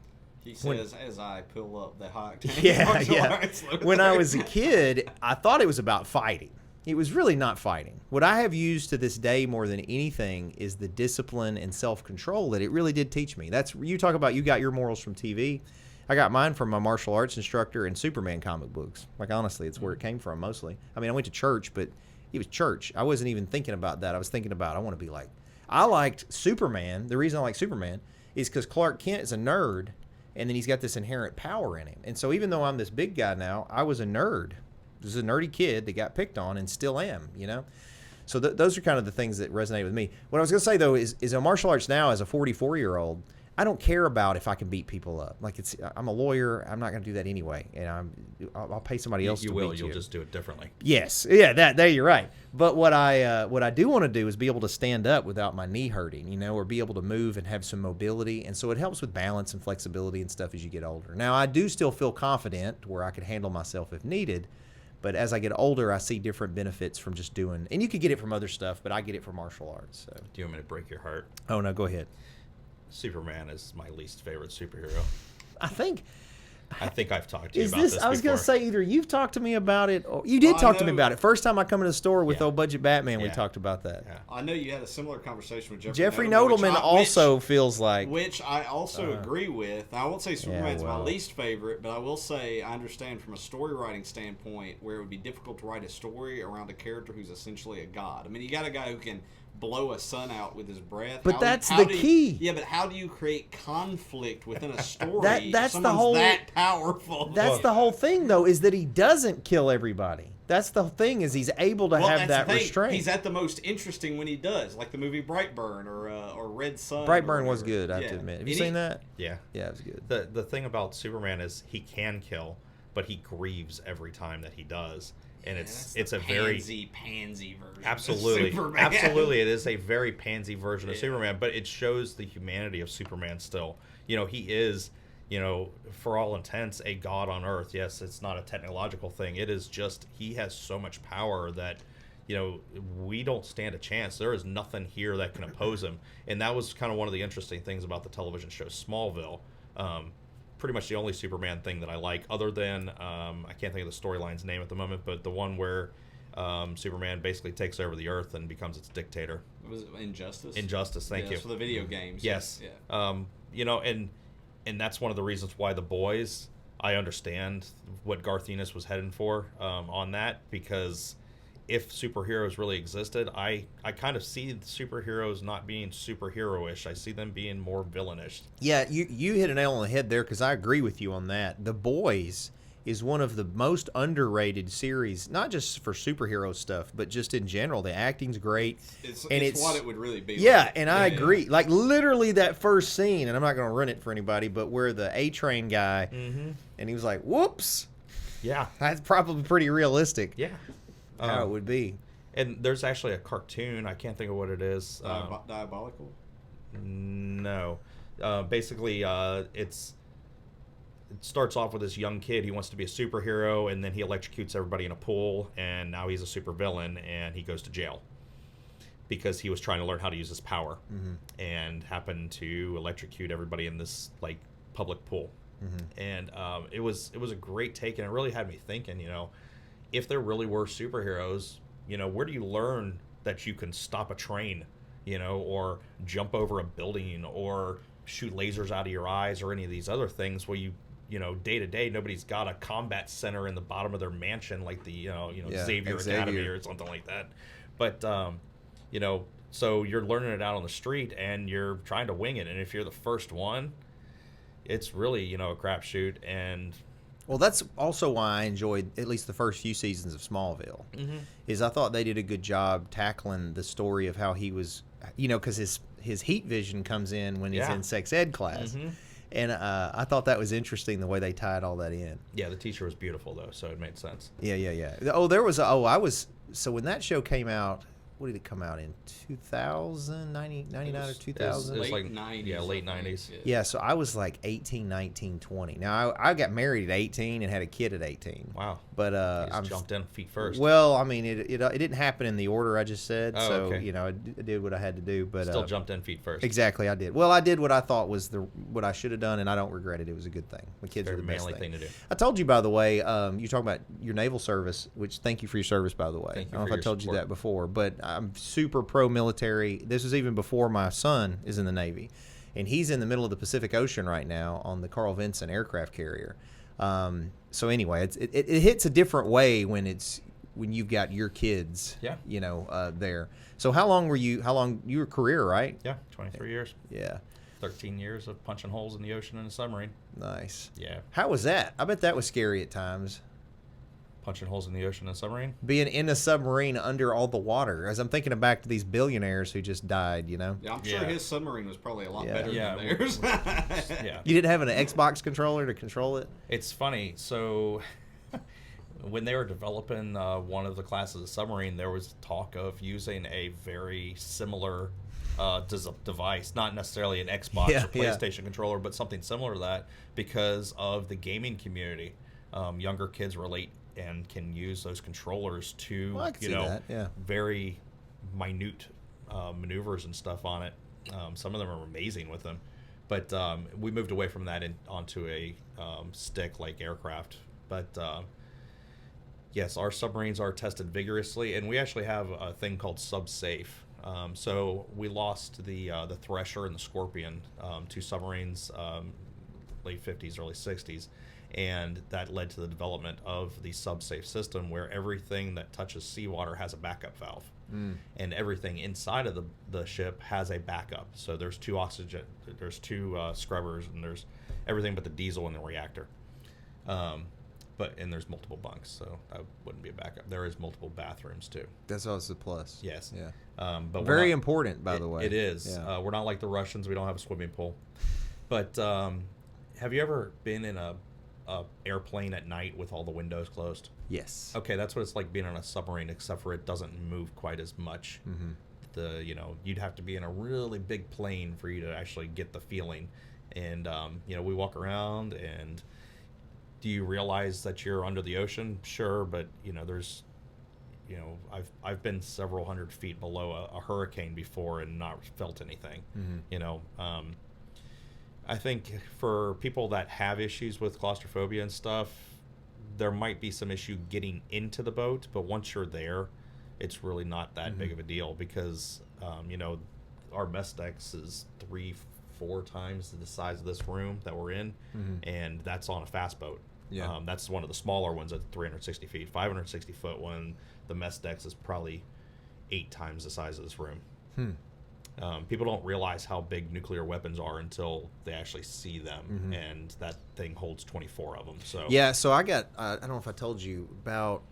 He says, as I pull up the hot tank. Yeah. When I was a kid, I thought it was about fighting. It was really not fighting. What I have used to this day more than anything is the discipline and self-control that it really did teach me. That's, you talk about you got your morals from TV. I got mine from my martial arts instructor and Superman comic books. Like, honestly, it's where it came from mostly. I mean, I went to church, but it was church. I wasn't even thinking about that. I was thinking about, I want to be like, I liked Superman. The reason I like Superman is because Clark Kent is a nerd, and then he's got this inherent power in him. And so even though I'm this big guy now, I was a nerd. This is a nerdy kid that got picked on and still am, you know? So those are kind of the things that resonate with me. What I was going to say, though, is in martial arts now, as a 44-year-old, I don't care about if I can beat people up. Like, I'm a lawyer. I'm not going to do that anyway. And I'll pay somebody else to beat you. You'll just do it differently. Yes. Yeah, there you're right. But what I do want to do is be able to stand up without my knee hurting, you know, or be able to move and have some mobility. And so it helps with balance and flexibility and stuff as you get older. Now, I do still feel confident where I could handle myself if needed. But as I get older, I see different benefits from just doing, and you could get it from other stuff, but I get it from martial arts. So. Do you want me to break your heart? Oh, no, go ahead. Superman is my least favorite superhero. I think I've talked to you about this I was going to before. say either you've talked to me about it or you did talk to me about it. First time I come in the store with old budget Batman, we talked about that. Yeah. I know you had a similar conversation with Jeffrey Nodelman also feels like. Which I also agree with. I won't say Superman's my least favorite, but I will say I understand from a story writing standpoint where it would be difficult to write a story around a character who's essentially a god. I mean, you got a guy who can blow a sun out with his breath. But that's the key. Yeah, but how do you create conflict within a story? That's if the whole. That powerful. That's the whole thing, though, is that he doesn't kill everybody. That's the thing, is he's able to have that restraint. He's at the most interesting when he does, like the movie Brightburn or Red Sun. Brightburn was good, I have to admit. Have you seen that? Yeah. Yeah, it was good. The thing about Superman is he can kill, but he grieves every time that he does. And it's a very pansy version. Absolutely, of Superman. Absolutely, it is a very pansy version of Superman, but it shows the humanity of Superman still. You know, he is, you know, for all intents, a god on Earth. Yes, it's not a technological thing. It is just he has so much power that, you know, we don't stand a chance. There is nothing here that can oppose him, and that was kind of one of the interesting things about the television show Smallville. Pretty much the only Superman thing that I like, other than I can't think of the storyline's name at the moment, but the one where Superman basically takes over the Earth and becomes its dictator. Was it Injustice? Injustice, thank you. For the video games. Yes. Yeah. You know, and that's one of the reasons why The Boys, I understand what Garth Ennis was heading for on that, because if superheroes really existed, I kind of see the superheroes not being superhero-ish. I see them being more villainish. Yeah, you hit a nail on the head there, because I agree with you on that. The Boys is one of the most underrated series, not just for superhero stuff, but just in general. The acting's great. It's what it would really be. Yeah, and I agree. Like, literally that first scene, and I'm not going to run it for anybody, but where the A-Train guy, and he was like, whoops. Yeah. That's probably pretty realistic. Yeah. How it would be. And there's actually a cartoon. I can't think of what it is. Diabolical? No. Basically, it starts off with this young kid. He wants to be a superhero, and then he electrocutes everybody in a pool, and now he's a supervillain, and he goes to jail because he was trying to learn how to use his power, and happened to electrocute everybody in this like public pool. And it was a great take, and it really had me thinking. If there really were superheroes, where do you learn that you can stop a train, or jump over a building, or shoot lasers out of your eyes, or any of these other things where day to day, nobody's got a combat center in the bottom of their mansion like the Xavier Academy or something like that. But so you're learning it out on the street, and you're trying to wing it. And if you're the first one, it's really a crapshoot. And well, that's also why I enjoyed at least the first few seasons of Smallville. Is I thought they did a good job tackling the story of how he was, because his heat vision comes in when he's in sex ed class. And I thought that was interesting the way they tied all that in. Yeah, the teacher was beautiful though, so it made sense. Yeah. So when that show came out, what did it come out in? 2000, 99 or 2000? It was late like 90s. Yeah, late 90s. Yeah, so I was like 18, 19, 20. Now, I got married at 18 and had a kid at 18. Wow. But I jumped in feet first. Well, I mean, it didn't happen in the order I just said. Oh, so, okay. I did what I had to do. But Still jumped in feet first. Exactly, I did. Well, I did what I thought was what I should have done, and I don't regret it. It was a good thing. My kids are the best manly thing to do. I told you, by the way, you're talking about your naval service, which thank you for your service, by the way. Thank you I don't for know if I your told you support. that before, but I'm super pro-military. This was even before my son is in the Navy, and he's in the middle of the Pacific Ocean right now on the Carl Vinson aircraft carrier. So anyway, it hits a different way when you've got your kids, there. So how long your career, right? Yeah, 23 years. Yeah. 13 years of punching holes in the ocean in a submarine. Nice. Yeah. How was that? I bet that was scary at times. Punching holes in the ocean in a submarine? Being in a submarine under all the water. As I'm thinking back to these billionaires who just died, Yeah, I'm sure his submarine was probably a lot better than theirs. Yeah. You didn't have an Xbox controller to control it? It's funny. So when they were developing one of the classes of submarine, there was talk of using a very similar device, not necessarily an Xbox or PlayStation controller, but something similar to that because of the gaming community. Younger kids relate and can use those controllers to, very minute maneuvers and stuff on it. Some of them are amazing with them. But we moved away from that onto a stick-like aircraft. But yes, our submarines are tested vigorously, and we actually have a thing called sub-safe. So we lost the Thresher and the Scorpion, two submarines, late 50s, early 60s. And that led to the development of the sub-safe system where everything that touches seawater has a backup valve. And everything inside of the ship has a backup. So there's two scrubbers, and there's everything but the diesel in the reactor. And there's multiple bunks, so that wouldn't be a backup. There is multiple bathrooms too. That's also a plus. Yes. Yeah. But very important, by the way. It is. Yeah. We're not like the Russians. We don't have a swimming pool. But have you ever been in a airplane at night with all the windows closed? Yes. Okay, that's what it's like being on a submarine, except for it doesn't move quite as much. You'd have to be in a really big plane for you to actually get the feeling. And we walk around, and do you realize that you're under the ocean? Sure, but there's I've been several hundred feet below a hurricane before and not felt anything. I think for people that have issues with claustrophobia and stuff, there might be some issue getting into the boat, but once you're there, it's really not that big of a deal because, our mess decks is 3-4 times the size of this room that we're in, and that's on a fast boat. Yeah. That's one of the smaller ones at 360 feet. 560 foot one, the mess decks is probably 8 times the size of this room. People don't realize how big nuclear weapons are until they actually see them, and that thing holds 24 of them. So so I got I don't know if I told you, about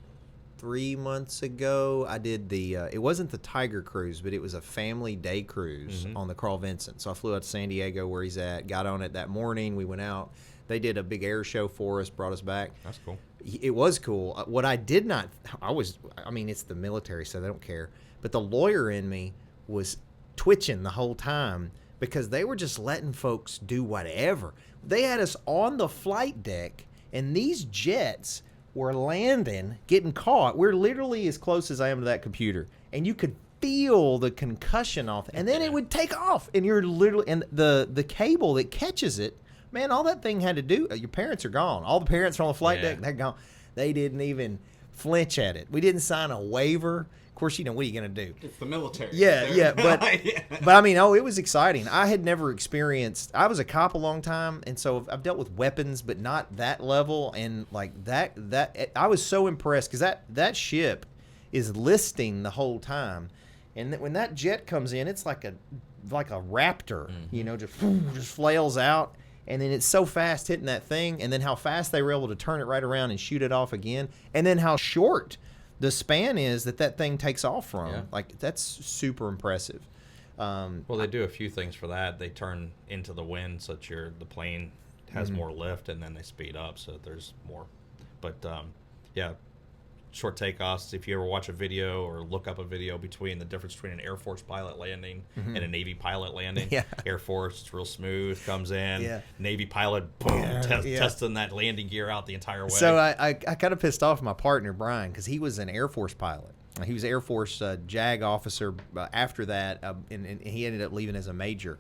3 months ago I did the it wasn't the Tiger cruise, but it was a family day cruise on the Carl Vinson. So I flew out to San Diego where he's at, got on it that morning, we went out. They did a big air show for us, brought us back. That's cool. It was cool. What I did not, I mean, it's the military, so they don't care. But the lawyer in me was twitching the whole time because they were just letting folks do whatever. They had us on the flight deck, and these jets were landing, getting caught. We're literally as close as I am to that computer, and you could feel the concussion off, and then it would take off, and you're literally, and the cable that catches it, man, all that thing had to do, your parents are gone. All the parents are on the flight deck, they're gone. They didn't even flinch at it. We didn't sign a waiver. Of course, what are you going to do? It's the military. Yeah, but I mean, it was exciting. I had never experienced, I was a cop a long time, and so I've dealt with weapons, but not that level, and like that I was so impressed because that ship is listing the whole time, and when that jet comes in, it's like a raptor, just flails out. And then it's so fast hitting that thing, and then how fast they were able to turn it right around and shoot it off again, and then how short the span is that thing takes off from. Yeah. Like, that's super impressive. Well, they do a few things for that. They turn into the wind so that the plane has more lift, and then they speed up so that there's more. But, short takeoffs. If you ever watch a video or look up a video between the difference between an Air Force pilot landing and a Navy pilot landing. Yeah. Air Force, it's real smooth, comes in. Yeah. Navy pilot, boom, testing that landing gear out the entire way. So I kind of pissed off my partner, Brian, because he was an Air Force pilot. He was Air Force JAG officer after that, and he ended up leaving as a major.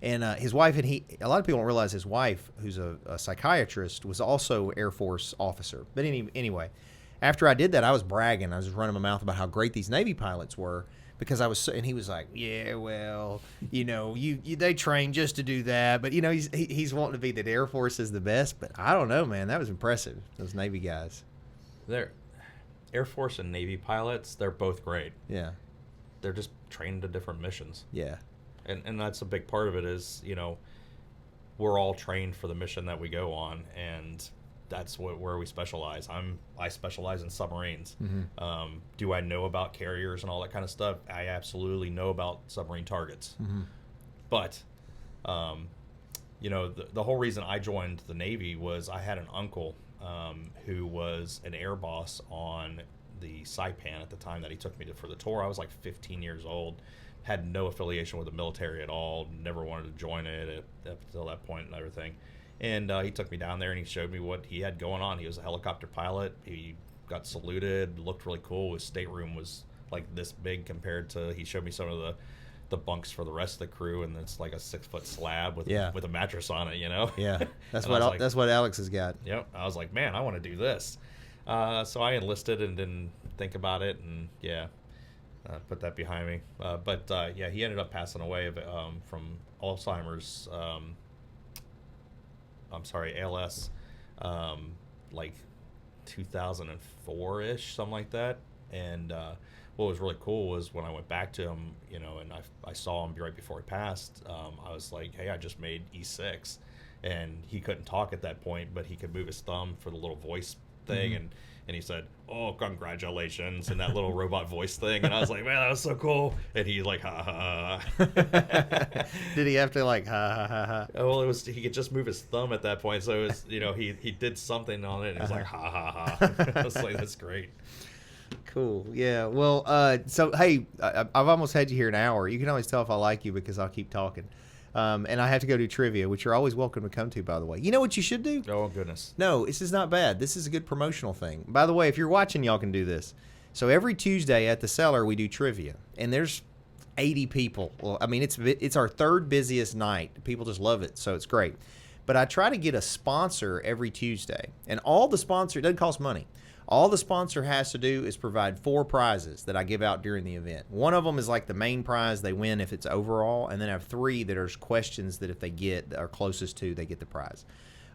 And his wife, a lot of people don't realize his wife, who's a psychiatrist, was also Air Force officer. But anyway, after I did that, I was bragging. I was just running my mouth about how great these Navy pilots were because and he was like, yeah, well, they train just to do that. But, he's wanting to be that Air Force is the best. But I don't know, man. That was impressive, those Navy guys. They're Air Force and Navy pilots, they're both great. Yeah. They're just trained to different missions. Yeah. And that's a big part of it is, we're all trained for the mission that we go on, and that's where we specialize. I specialize in submarines. Mm-hmm. Do I know about carriers and all that kind of stuff? I absolutely know about submarine targets. Mm-hmm. But, the whole reason I joined the Navy was I had an uncle who was an air boss on the Saipan at the time that he took me for the tour. I was like 15 years old, had no affiliation with the military at all, never wanted to join it up until that point and everything. And he took me down there and he showed me what he had going on. He was a helicopter pilot. He got saluted, looked really cool. His stateroom was like this big compared to, he showed me some of the bunks for the rest of the crew, and it's like a 6-foot slab with a mattress on it, Yeah, that's what Alex has got. Yep. I was like, man, I want to do this. So I enlisted and didn't think about it, and put that behind me. He ended up passing away from Alzheimer's. ALS, like 2004-ish, something like that. And what was really cool was when I went back to him, and I saw him right before he passed, I was like, hey, I just made E6. And he couldn't talk at that point, but he could move his thumb for the little voice thing. Mm-hmm. And he said, oh, congratulations, and that little robot voice thing. And I was like, man, that was so cool. And he like, ha, ha, ha. Did he have to like, ha, ha, ha, ha? Well, he could just move his thumb at that point. So it was, he did something on it, and he was like, ha, ha, ha. I was like, that's great. Cool. Yeah. Well, so, hey, I've almost had you here an hour. You can always tell if I like you because I'll keep talking. And I have to go do trivia, which you're always welcome to come to, by the way. You know what you should do? Oh, goodness. No, this is not bad. This is a good promotional thing. By the way, if you're watching, y'all can do this. So every Tuesday at the Cellar, we do trivia. And there's 80 people. Well, I mean, it's our third busiest night. People just love it, so it's great. But I try to get a sponsor every Tuesday. And all the sponsor, it doesn't cost money. All the sponsor has to do is provide 4 prizes that I give out during the event. One of them is like the main prize they win if it's overall, and then I have 3 that are questions that if they get that are closest to, they get the prize.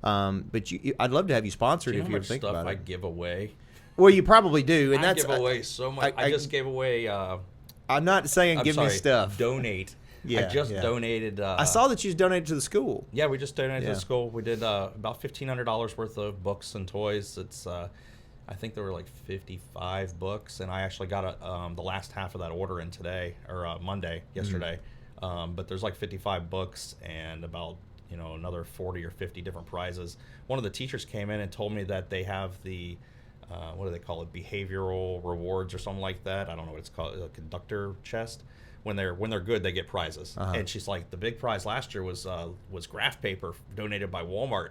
But I'd love to have you sponsored if you ever think about it. I give away. Well, you probably do, and I that's give away so much. I just gave away. I'm not saying give me stuff. Donate. Yeah, I just donated. I saw that you donated to the school. Yeah, we just donated to the school. We did about $1,500 worth of books and toys. It's I think there were like 55 books, and I actually got the last half of that order in today, or yesterday. But there's like 55 books and about another 40 or 50 different prizes. One of the teachers came in and told me that they have the what do they call it, behavioral rewards or something like that. I don't know what it's called, a conductor chest. When they're good, they get prizes. And she's like, the big prize last year was graph paper donated by Walmart.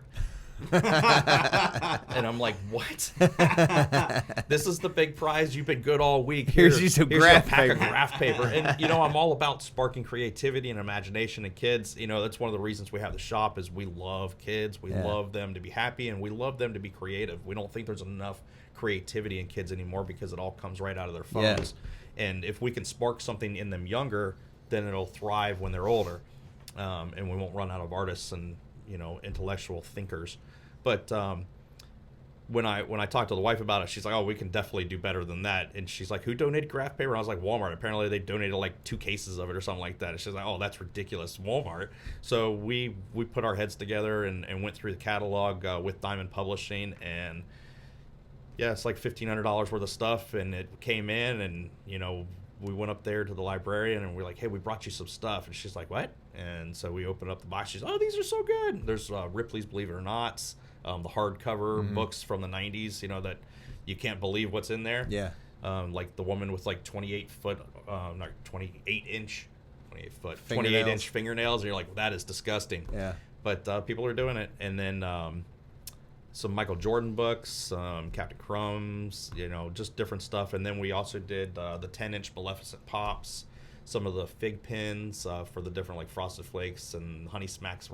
And I'm like, what? This is the big prize. You've been good all week. Here's you some graph pack paper. of graph paper. And I'm all about sparking creativity and imagination in kids. That's one of the reasons we have the shop is we love kids. We love them to be happy, and we love them to be creative. We don't think there's enough creativity in kids anymore because it all comes right out of their phones. And if we can spark something in them then it'll thrive when they're older, and we won't run out of artists and intellectual thinkers. But when I talked to the wife about it, she's like, "Oh, we can definitely do better than that." And she's like, "Who donated graph paper?" And I was like, "Walmart." Apparently, they donated like 2 cases of it or something like that. And she's like, "Oh, that's ridiculous, Walmart." So we put our heads together and went through the catalog with Diamond Publishing, and it's like $1,500 worth of stuff, and it came in, and we went up there to the librarian and we're like, "Hey, we brought you some stuff." And she's like, "What?" And so we opened up the box. She's, "Oh, these are so good." There's Ripley's Believe It or Not, the hardcover books from the 90s, that you can't believe what's in there. Yeah. Like the woman with like 28 inch fingernails. And you're like, that is disgusting. Yeah. But people are doing it. And then some Michael Jordan books, Captain Crumbs, just different stuff. And then we also did the 10-inch Maleficent Pops, some of the fig pins for the different like Frosted Flakes and Honey Smacks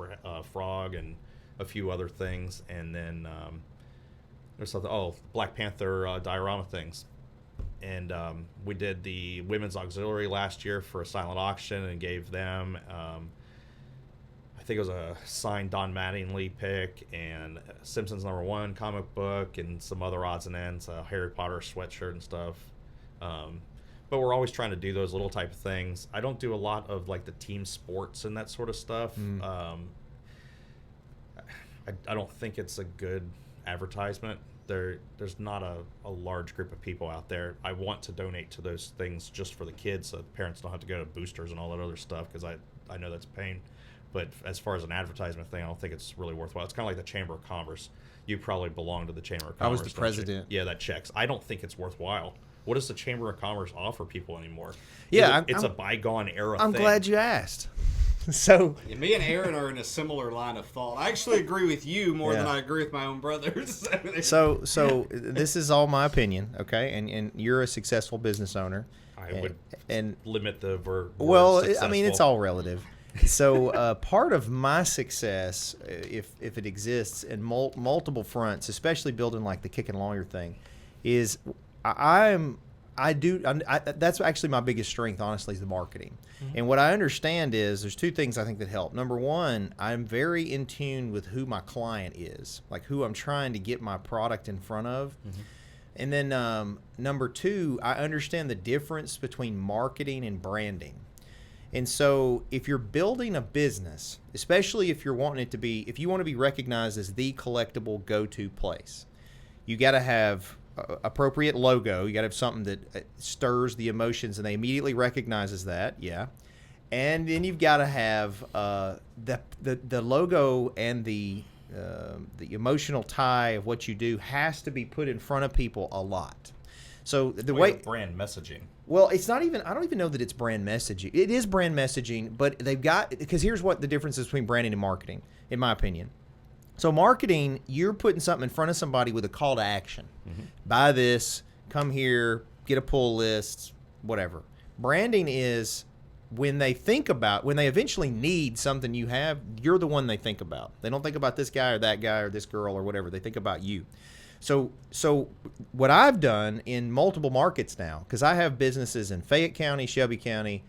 Frog and a few other things. And then there's something, Black Panther diorama things. And we did the Women's Auxiliary last year for a silent auction and gave them... I think it was a signed Don Mattingly pick and Simpsons #1 comic book and some other odds and ends, Harry Potter sweatshirt and stuff. But we're always trying to do those little type of things. I don't do a lot of like the team sports and that sort of stuff. I don't think it's a good advertisement. There's not a large group of people out there. I want to donate to those things just for the kids so the parents don't have to go to boosters and all that other stuff because I know that's a pain. But as far as an advertisement thing, I don't think it's really worthwhile. It's kind of like the Chamber of Commerce. You probably belong to the Chamber of Commerce. I was the president. Yeah, that checks. I don't think it's worthwhile. What does the Chamber of Commerce offer people anymore? Yeah, it's a bygone era I'm thing. glad you asked. So me and Aaron are in a similar line of thought. I actually agree with you more than I agree with my own brothers. So this is all my opinion, okay? And you're a successful business owner. I would limit the word I mean, it's all relative. So part of my success, if it exists in multiple fronts, especially building like the Kickin lawyer thing, is that's actually my biggest strength, honestly, is the marketing. Mm-hmm. And what I understand is there's 2 things I think that help. Number one, I'm very in tune with who my client is, like who I'm trying to get my product in front of. Mm-hmm. And then number 2, I understand the difference between marketing and branding. And so if you're building a business, especially if you want to be recognized as the collectible go-to place, you got to have appropriate logo. You got to have something that stirs the emotions and they immediately recognizes that. Yeah. And then you've got to have the logo and the emotional tie of what you do has to be put in front of people a lot. So the way brand messaging. Well, it's not even. I don't even know that it's brand messaging. It is brand messaging, but they've got because here's what the difference is between branding and marketing, in my opinion. So marketing, you're putting something in front of somebody with a call to action. Mm-hmm. Buy this, come here, get a pull list, whatever. Branding is when they eventually need something you have, you're the one they think about. They don't think about this guy or that guy or this girl or whatever. They think about you. So what I've done in multiple markets now, because I have businesses in Fayette County, Shelby County,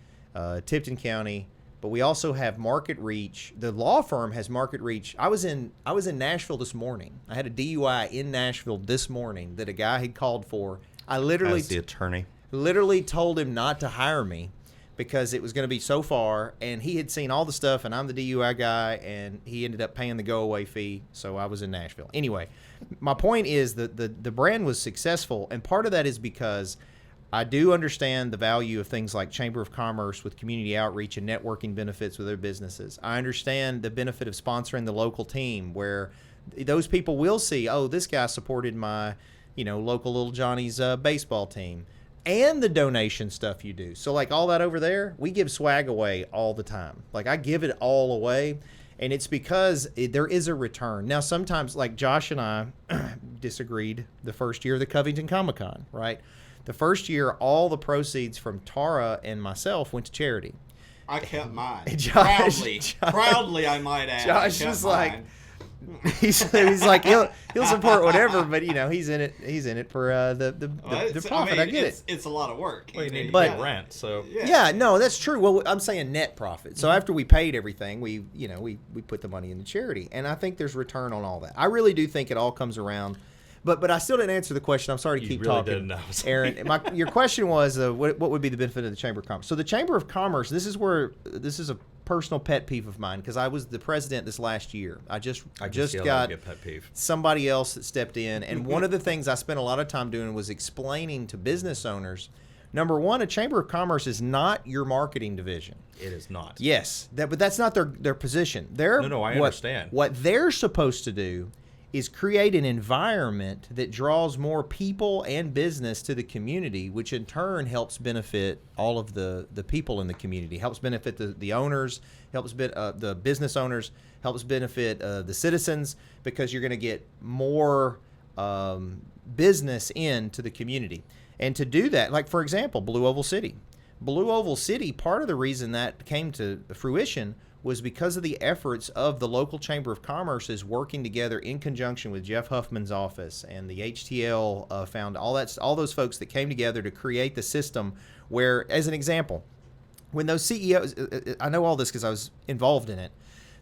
Tipton County, but we also have market reach. The law firm has market reach. I was in Nashville this morning. I had a DUI in Nashville this morning that a guy had called for. I literally as the attorney told him not to hire me because it was going to be so far, and he had seen all the stuff, and I'm the DUI guy, and he ended up paying the go-away fee, so I was in Nashville. Anyway, my point is that the brand was successful, and part of that is because I do understand the value of things like Chamber of Commerce with community outreach and networking benefits with their businesses. I understand the benefit of sponsoring the local team where those people will see, oh, this guy supported my, local Little Johnny's baseball team, and the donation stuff you do. So like all that over there, we give swag away all the time. Like I give it all away. And it's because there is a return. Now, sometimes, like Josh and I disagreed the first year of the Covington Comic-Con, right? The first year, all the proceeds from Tara and myself went to charity. I kept mine. Josh, proudly, I might add. Josh was like, he's like he'll support whatever, but he's in it for the profit. I get it. It's a lot of work. Well, you need to but pay rent, so yeah, no, that's true. Well, I'm saying net profit. So after we paid everything, we put the money into charity, and I think there's return on all that. I really do think it all comes around. But I still didn't answer the question. I'm sorry to keep really talking, Aaron. Your question was what would be the benefit of the Chamber of Commerce? So the Chamber of Commerce, this is a personal pet peeve of mine because I was the president this last year. I just got somebody else that stepped in, and one of the things I spent a lot of time doing was explaining to business owners. Number one, a Chamber of Commerce is not your marketing division. It is not. Yes, but that's not their position. No, I understand. What they're supposed to do is create an environment that draws more people and business to the community, which in turn helps benefit all of the people in the community, helps benefit the owners, helps the business owners, helps benefit the citizens, because you're going to get more business into the community. And to do that, like for example, Blue Oval City, part of the reason that came to fruition was because of the efforts of the local Chamber of Commerce's working together in conjunction with Jeff Huffman's office and the HTL found all those folks that came together to create the system where, as an example, when those CEOs, I know all this because I was involved in it,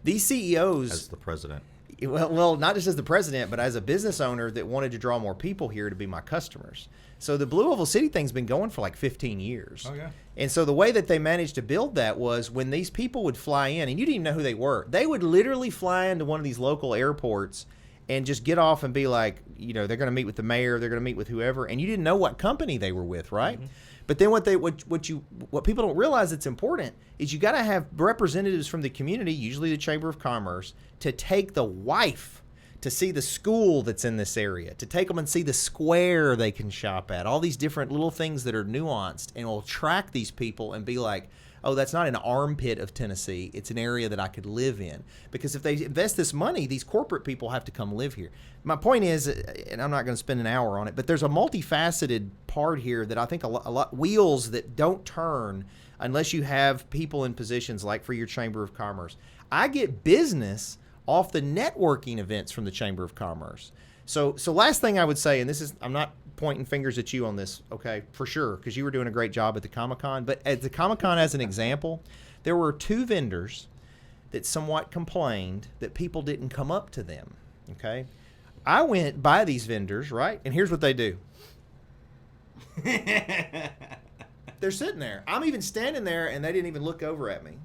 these CEOs... As the president. Well, not just as the president, but as a business owner that wanted to draw more people here to be my customers. So the Blue Oval City thing's been going for like 15 years. Oh, yeah. And so the way that they managed to build that was when these people would fly in, and you didn't even know who they were. They would literally fly into one of these local airports and just get off and be like, they're going to meet with the mayor, they're going to meet with whoever, and you didn't know what company they were with, right? Mm-hmm. But then what people don't realize that's important is you got to have representatives from the community, usually the Chamber of Commerce, to take the wife to see the school that's in this area, to take them and see the square they can shop at, all these different little things that are nuanced, and will track these people and be like, oh, that's not an armpit of Tennessee. It's an area that I could live in. Because if they invest this money, these corporate people have to come live here. My point is, and I'm not going to spend an hour on it, but there's a multifaceted part here that I think a lot wheels that don't turn unless you have people in positions like for your Chamber of Commerce. I get business off the networking events from the Chamber of Commerce. So last thing I would say, and this is, I'm not pointing fingers at you on this, okay, for sure, because you were doing a great job at the Comic-Con, but at the Comic-Con, as an example, there were 2 vendors that somewhat complained that people didn't come up to them, okay? I went by these vendors, right, and here's what they do. They're sitting there. I'm even standing there, and they didn't even look over at me.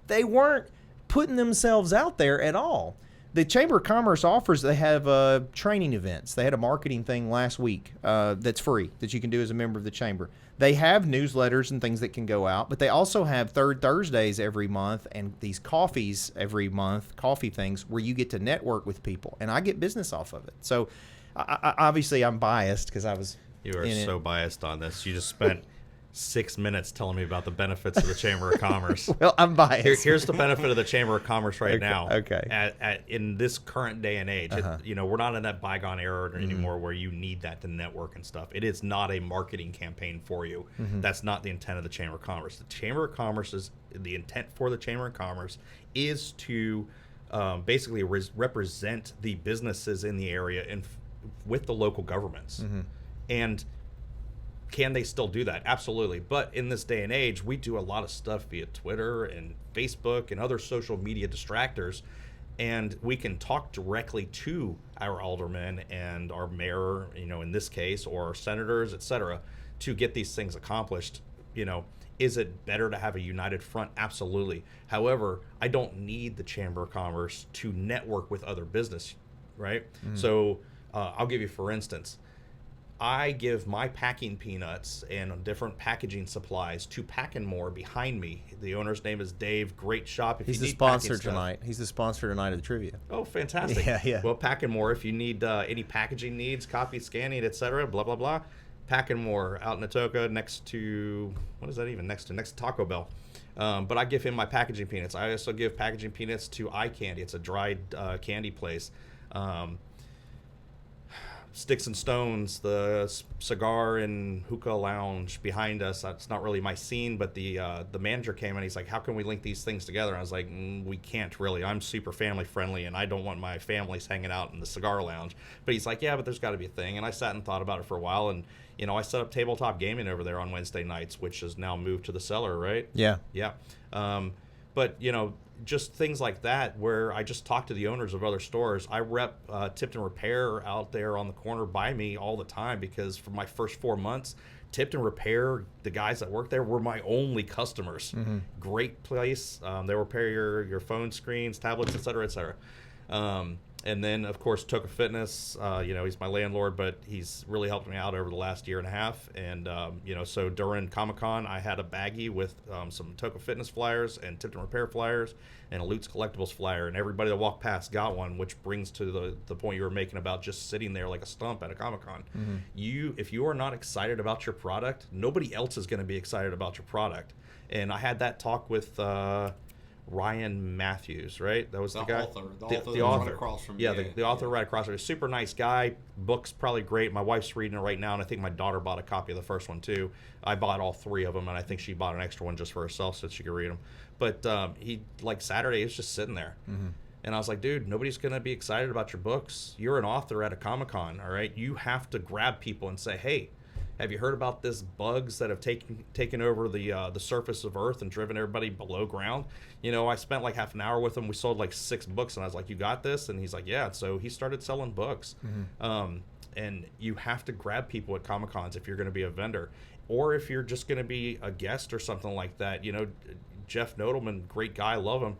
They weren't putting themselves out there at all. The Chamber of Commerce offers, they have training events. They had a marketing thing last week that's free that you can do as a member of the Chamber. They have newsletters and things that can go out, but they also have third Thursdays every month and these coffees every month, coffee things where you get to network with people, and I get business off of it. So obviously I'm biased because I was You are so biased on this. You just spent 6 minutes telling me about the benefits of the Chamber of Commerce. Well, I'm biased. Here's the benefit of the Chamber of Commerce right now. Okay. In this current day and age, we're not in that bygone era anymore where you need that to network and stuff. It is not a marketing campaign for you. That's not the intent of the Chamber of Commerce. The Chamber of Commerce the intent for the Chamber of Commerce is to basically represent the businesses in the area and with the local governments. And can they still do that? Absolutely. But in this day and age, we do a lot of stuff via Twitter and Facebook and other social media distractors, and we can talk directly to our aldermen and our mayor, in this case, or our senators, etc., to get these things accomplished. Is it better to have a united front? Absolutely. However, I don't need the Chamber of Commerce to network with other business, right? So I'll give you, for instance, I give my packing peanuts and different packaging supplies to Packin' More behind me. The owner's name is Dave. Great shop. If He's you the need sponsor packing stuff. tonight. He's the sponsor tonight of the trivia. Oh, fantastic. Yeah. Well, Packin' More, if you need any packaging needs, copy, scanning, etc., blah, blah, blah. Packin' More out in Atoka next to, what is that even next to? Next to Taco Bell. But I give him my packaging peanuts. I also give packaging peanuts to Eye Candy. It's a dried candy place. Sticks and Stones, the cigar and hookah lounge behind us. That's not really my scene, but the manager came and he's like, "How can we link these things together?" And I was like, "We can't really. I'm super family friendly, and I don't want my families hanging out in the cigar lounge." But he's like, "Yeah, but there's got to be a thing." And I sat and thought about it for a while, and I set up tabletop gaming over there on Wednesday nights, which has now moved to the cellar, right? Yeah. Yeah. But just things like that where I just talk to the owners of other stores. I rep Tipton Repair out there on the corner by me all the time because for my first 4 months, Tipton Repair, the guys that work there were my only customers. Mm-hmm. Great place. They repair your phone screens, tablets, et cetera, et cetera. And then, of course, Toka Fitness, he's my landlord, but he's really helped me out over the last year and a half. And, so during Comic-Con, I had a baggie with some Toka Fitness flyers and Tipton Repair flyers and a Lutz Collectibles flyer. And everybody that walked past got one, which brings to the point you were making about just sitting there like a stump at a Comic-Con. Mm-hmm. If you are not excited about your product, nobody else is going to be excited about your product. And I had that talk with... Ryan Matthews, right? That was the guy. The author right across from you. The author right across from you. Super nice guy. Book's probably great. My wife's reading it right now, and I think my daughter bought a copy of the first one too. I bought all 3 of them, and I think she bought an extra one just for herself so she could read them. But Saturday, he was just sitting there. Mm-hmm. And I was like, dude, nobody's going to be excited about your books. You're an author at a Comic-Con, all right? You have to grab people and say, hey, have you heard about this bugs that have taken over the surface of Earth and driven everybody below ground? I spent like half an hour with him. We sold like 6 books, and I was like, "You got this?" And he's like, "Yeah." So he started selling books. Mm-hmm. And you have to grab people at Comic-Cons if you're going to be a vendor, or if you're just going to be a guest or something like that. Jeff Nodelman, great guy, love him.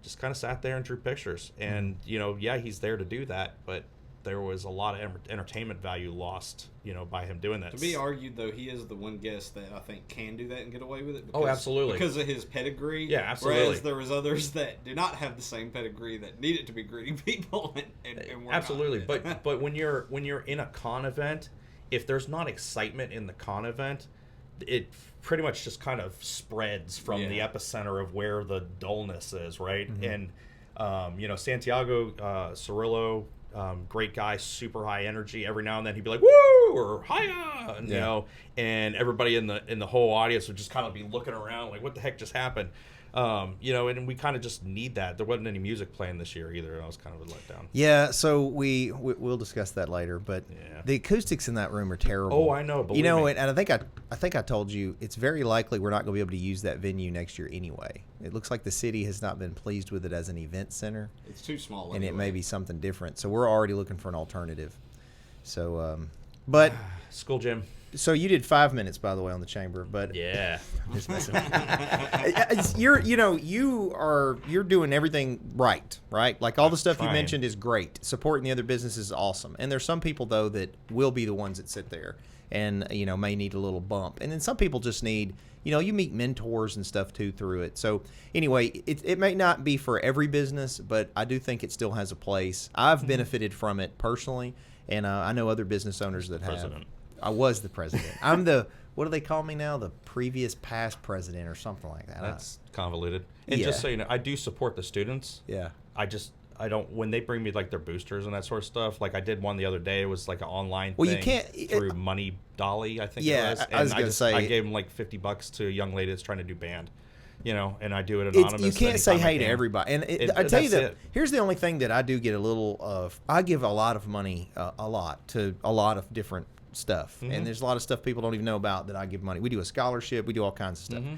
Just kind of sat there and drew pictures, and he's there to do that, but there was a lot of entertainment value lost, by him doing that. To be argued, though, he is the one guest that I think can do that and get away with it. Because, absolutely. Because of his pedigree. Yeah, absolutely. Whereas there was others that do not have the same pedigree that needed to be greeting people and were absolutely. But when you're in a con event, if there's not excitement in the con event, it pretty much just kind of spreads from the epicenter of where the dullness is, right? Mm-hmm. And Santiago Cirillo. Great guy, super high energy. Every now and then he'd be like "woo" or "hiya," and, and everybody in the whole audience would just kind of be looking around like, "What the heck just happened?" And we kind of just need that. There wasn't any music playing this year either. And I was kind of a letdown. Yeah, so we'll discuss that later. But the acoustics in that room are terrible. Oh, I know. Believe me. And I think I told you it's very likely we're not going to be able to use that venue next year anyway. It looks like the city has not been pleased with it as an event center. It's too small, and it may be something different. So we're already looking for an alternative. So, but school gym. So you did 5 minutes, by the way, on the chamber, but just messing. You're doing everything right? Like all the stuff you mentioned is great. Supporting the other businesses is awesome, and there's some people though that will be the ones that sit there and may need a little bump, and then some people just need. You meet mentors and stuff too through it. So anyway, it may not be for every business, but I do think it still has a place. I've benefited from it personally, and I know other business owners that have. I was the president. I'm the, what do they call me now? The previous past president or something like that. That's convoluted. And just so you know, I do support the students. Yeah. I don't, when they bring me like their boosters and that sort of stuff, like I did one the other day. It was like an online thing. You can't. Through Money Dolly, I think it was. And I was going to say. I gave them like $50 to a young lady that's trying to do band. And I do it anonymous. You can't say hey to everybody. And I tell you that here's the only thing that I do get a little of. I give a lot of money, to a lot of different stuff. Mm-hmm. And there's a lot of stuff people don't even know about that I give money. We do a scholarship. We do all kinds of stuff. Mm-hmm.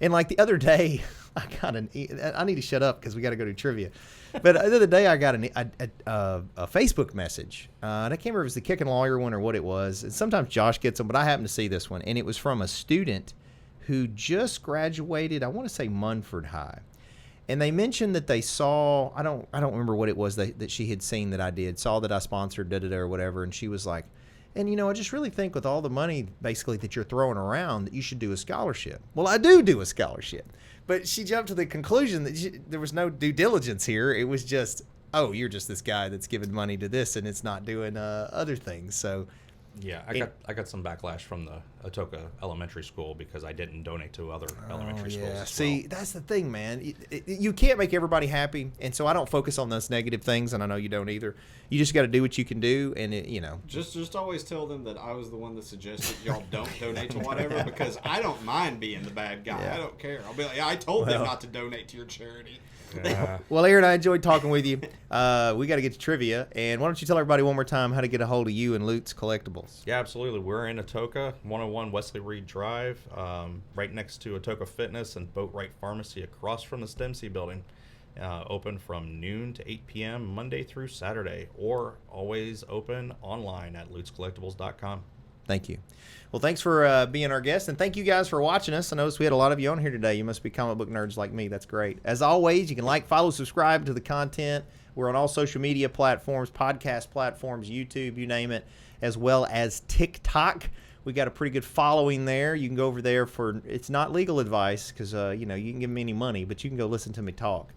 And like the other day, I need to shut up because we got to go to trivia. But the other day I got a Facebook message. And I can't remember if it was the Kickin lawyer one or what it was. And sometimes Josh gets them, but I happened to see this one. And it was from a student who just graduated, I want to say Munford High. And they mentioned that they saw, I don't remember what it was that she had seen that I did, saw that I sponsored or whatever. And she was like, And, I just really think with all the money basically that you're throwing around that you should do a scholarship. Well, I do a scholarship. But she jumped to the conclusion that there was no due diligence here. It was just, oh, you're just this guy that's giving money to this and it's not doing other things. So, yeah, I got some backlash from the Atoka Elementary School because I didn't donate to other elementary schools. As See, well. that's the thing, man. You can't make everybody happy, and so I don't focus on those negative things, and I know you don't either. You just got to do what you can do, and Just always tell them that I was the one that suggested y'all don't donate to whatever, because I don't mind being the bad guy. Yeah. I don't care. I'll be like, I told them not to donate to your charity. Well, Aaron, I enjoyed talking with you. We got to get to trivia, and why don't you tell everybody one more time how to get a hold of you and Lutz Collectibles? Yeah, absolutely. We're in Atoka, 101 Wesley Reed Drive, right next to Atoka Fitness and Boatwright Pharmacy, across from the STEMC building. Open from noon to 8 p.m. Monday through Saturday, or always open online at lutzcollectibles.com. Thank you. Well, thanks for being our guest, and thank you guys for watching us. I noticed we had a lot of you on here today. You must be comic book nerds like me. That's great. As always, you can like, follow, subscribe to the content. We're on all social media platforms, podcast platforms, YouTube, you name it, as well as TikTok. We got a pretty good following there. You can go over there for, it's not legal advice because, you can give me any money, but you can go listen to me talk.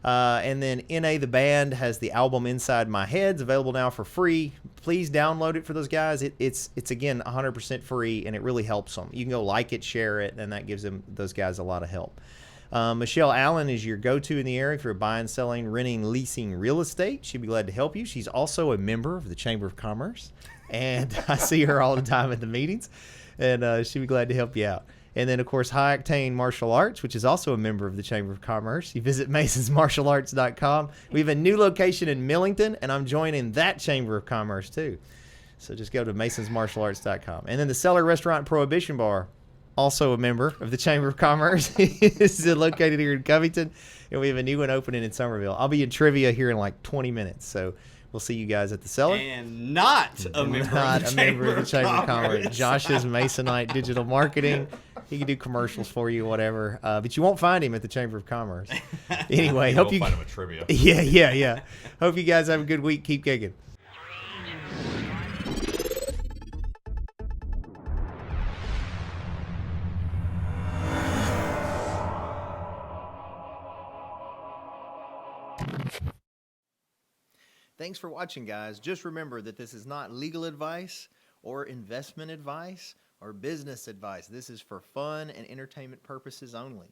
And then NA the band has the album Inside My Head. It's available now for free. Please download it for those guys. It's again 100% free, and it really helps them. You can go like it, share it, and that gives those guys a lot of help. Michelle Allen is your go-to in the area if you're buying, selling, renting, leasing real estate. She'd be glad to help you. She's also a member of the Chamber of Commerce, and I see her all the time at the meetings, and she'd be glad to help you out. And then, of course, High Octane Martial Arts, which is also a member of the Chamber of Commerce. You visit masonsmartialarts.com. We have a new location in Millington, and I'm joining that Chamber of Commerce, too. So just go to masonsmartialarts.com. And then the Cellar Restaurant and Prohibition Bar, also a member of the Chamber of Commerce. This is located here in Covington, and we have a new one opening in Somerville. I'll be in trivia here in like 20 minutes, so we'll see you guys at the Cellar. And not a member of the Chamber of Commerce. Josh's Masonite Digital Marketing. He can do commercials for you, whatever. But you won't find him at the Chamber of Commerce. Anyway, hope you find him at trivia. Yeah. Hope you guys have a good week. Keep kicking. Thanks for watching, guys. Just remember that this is not legal advice or investment advice or business advice. This is for fun and entertainment purposes only.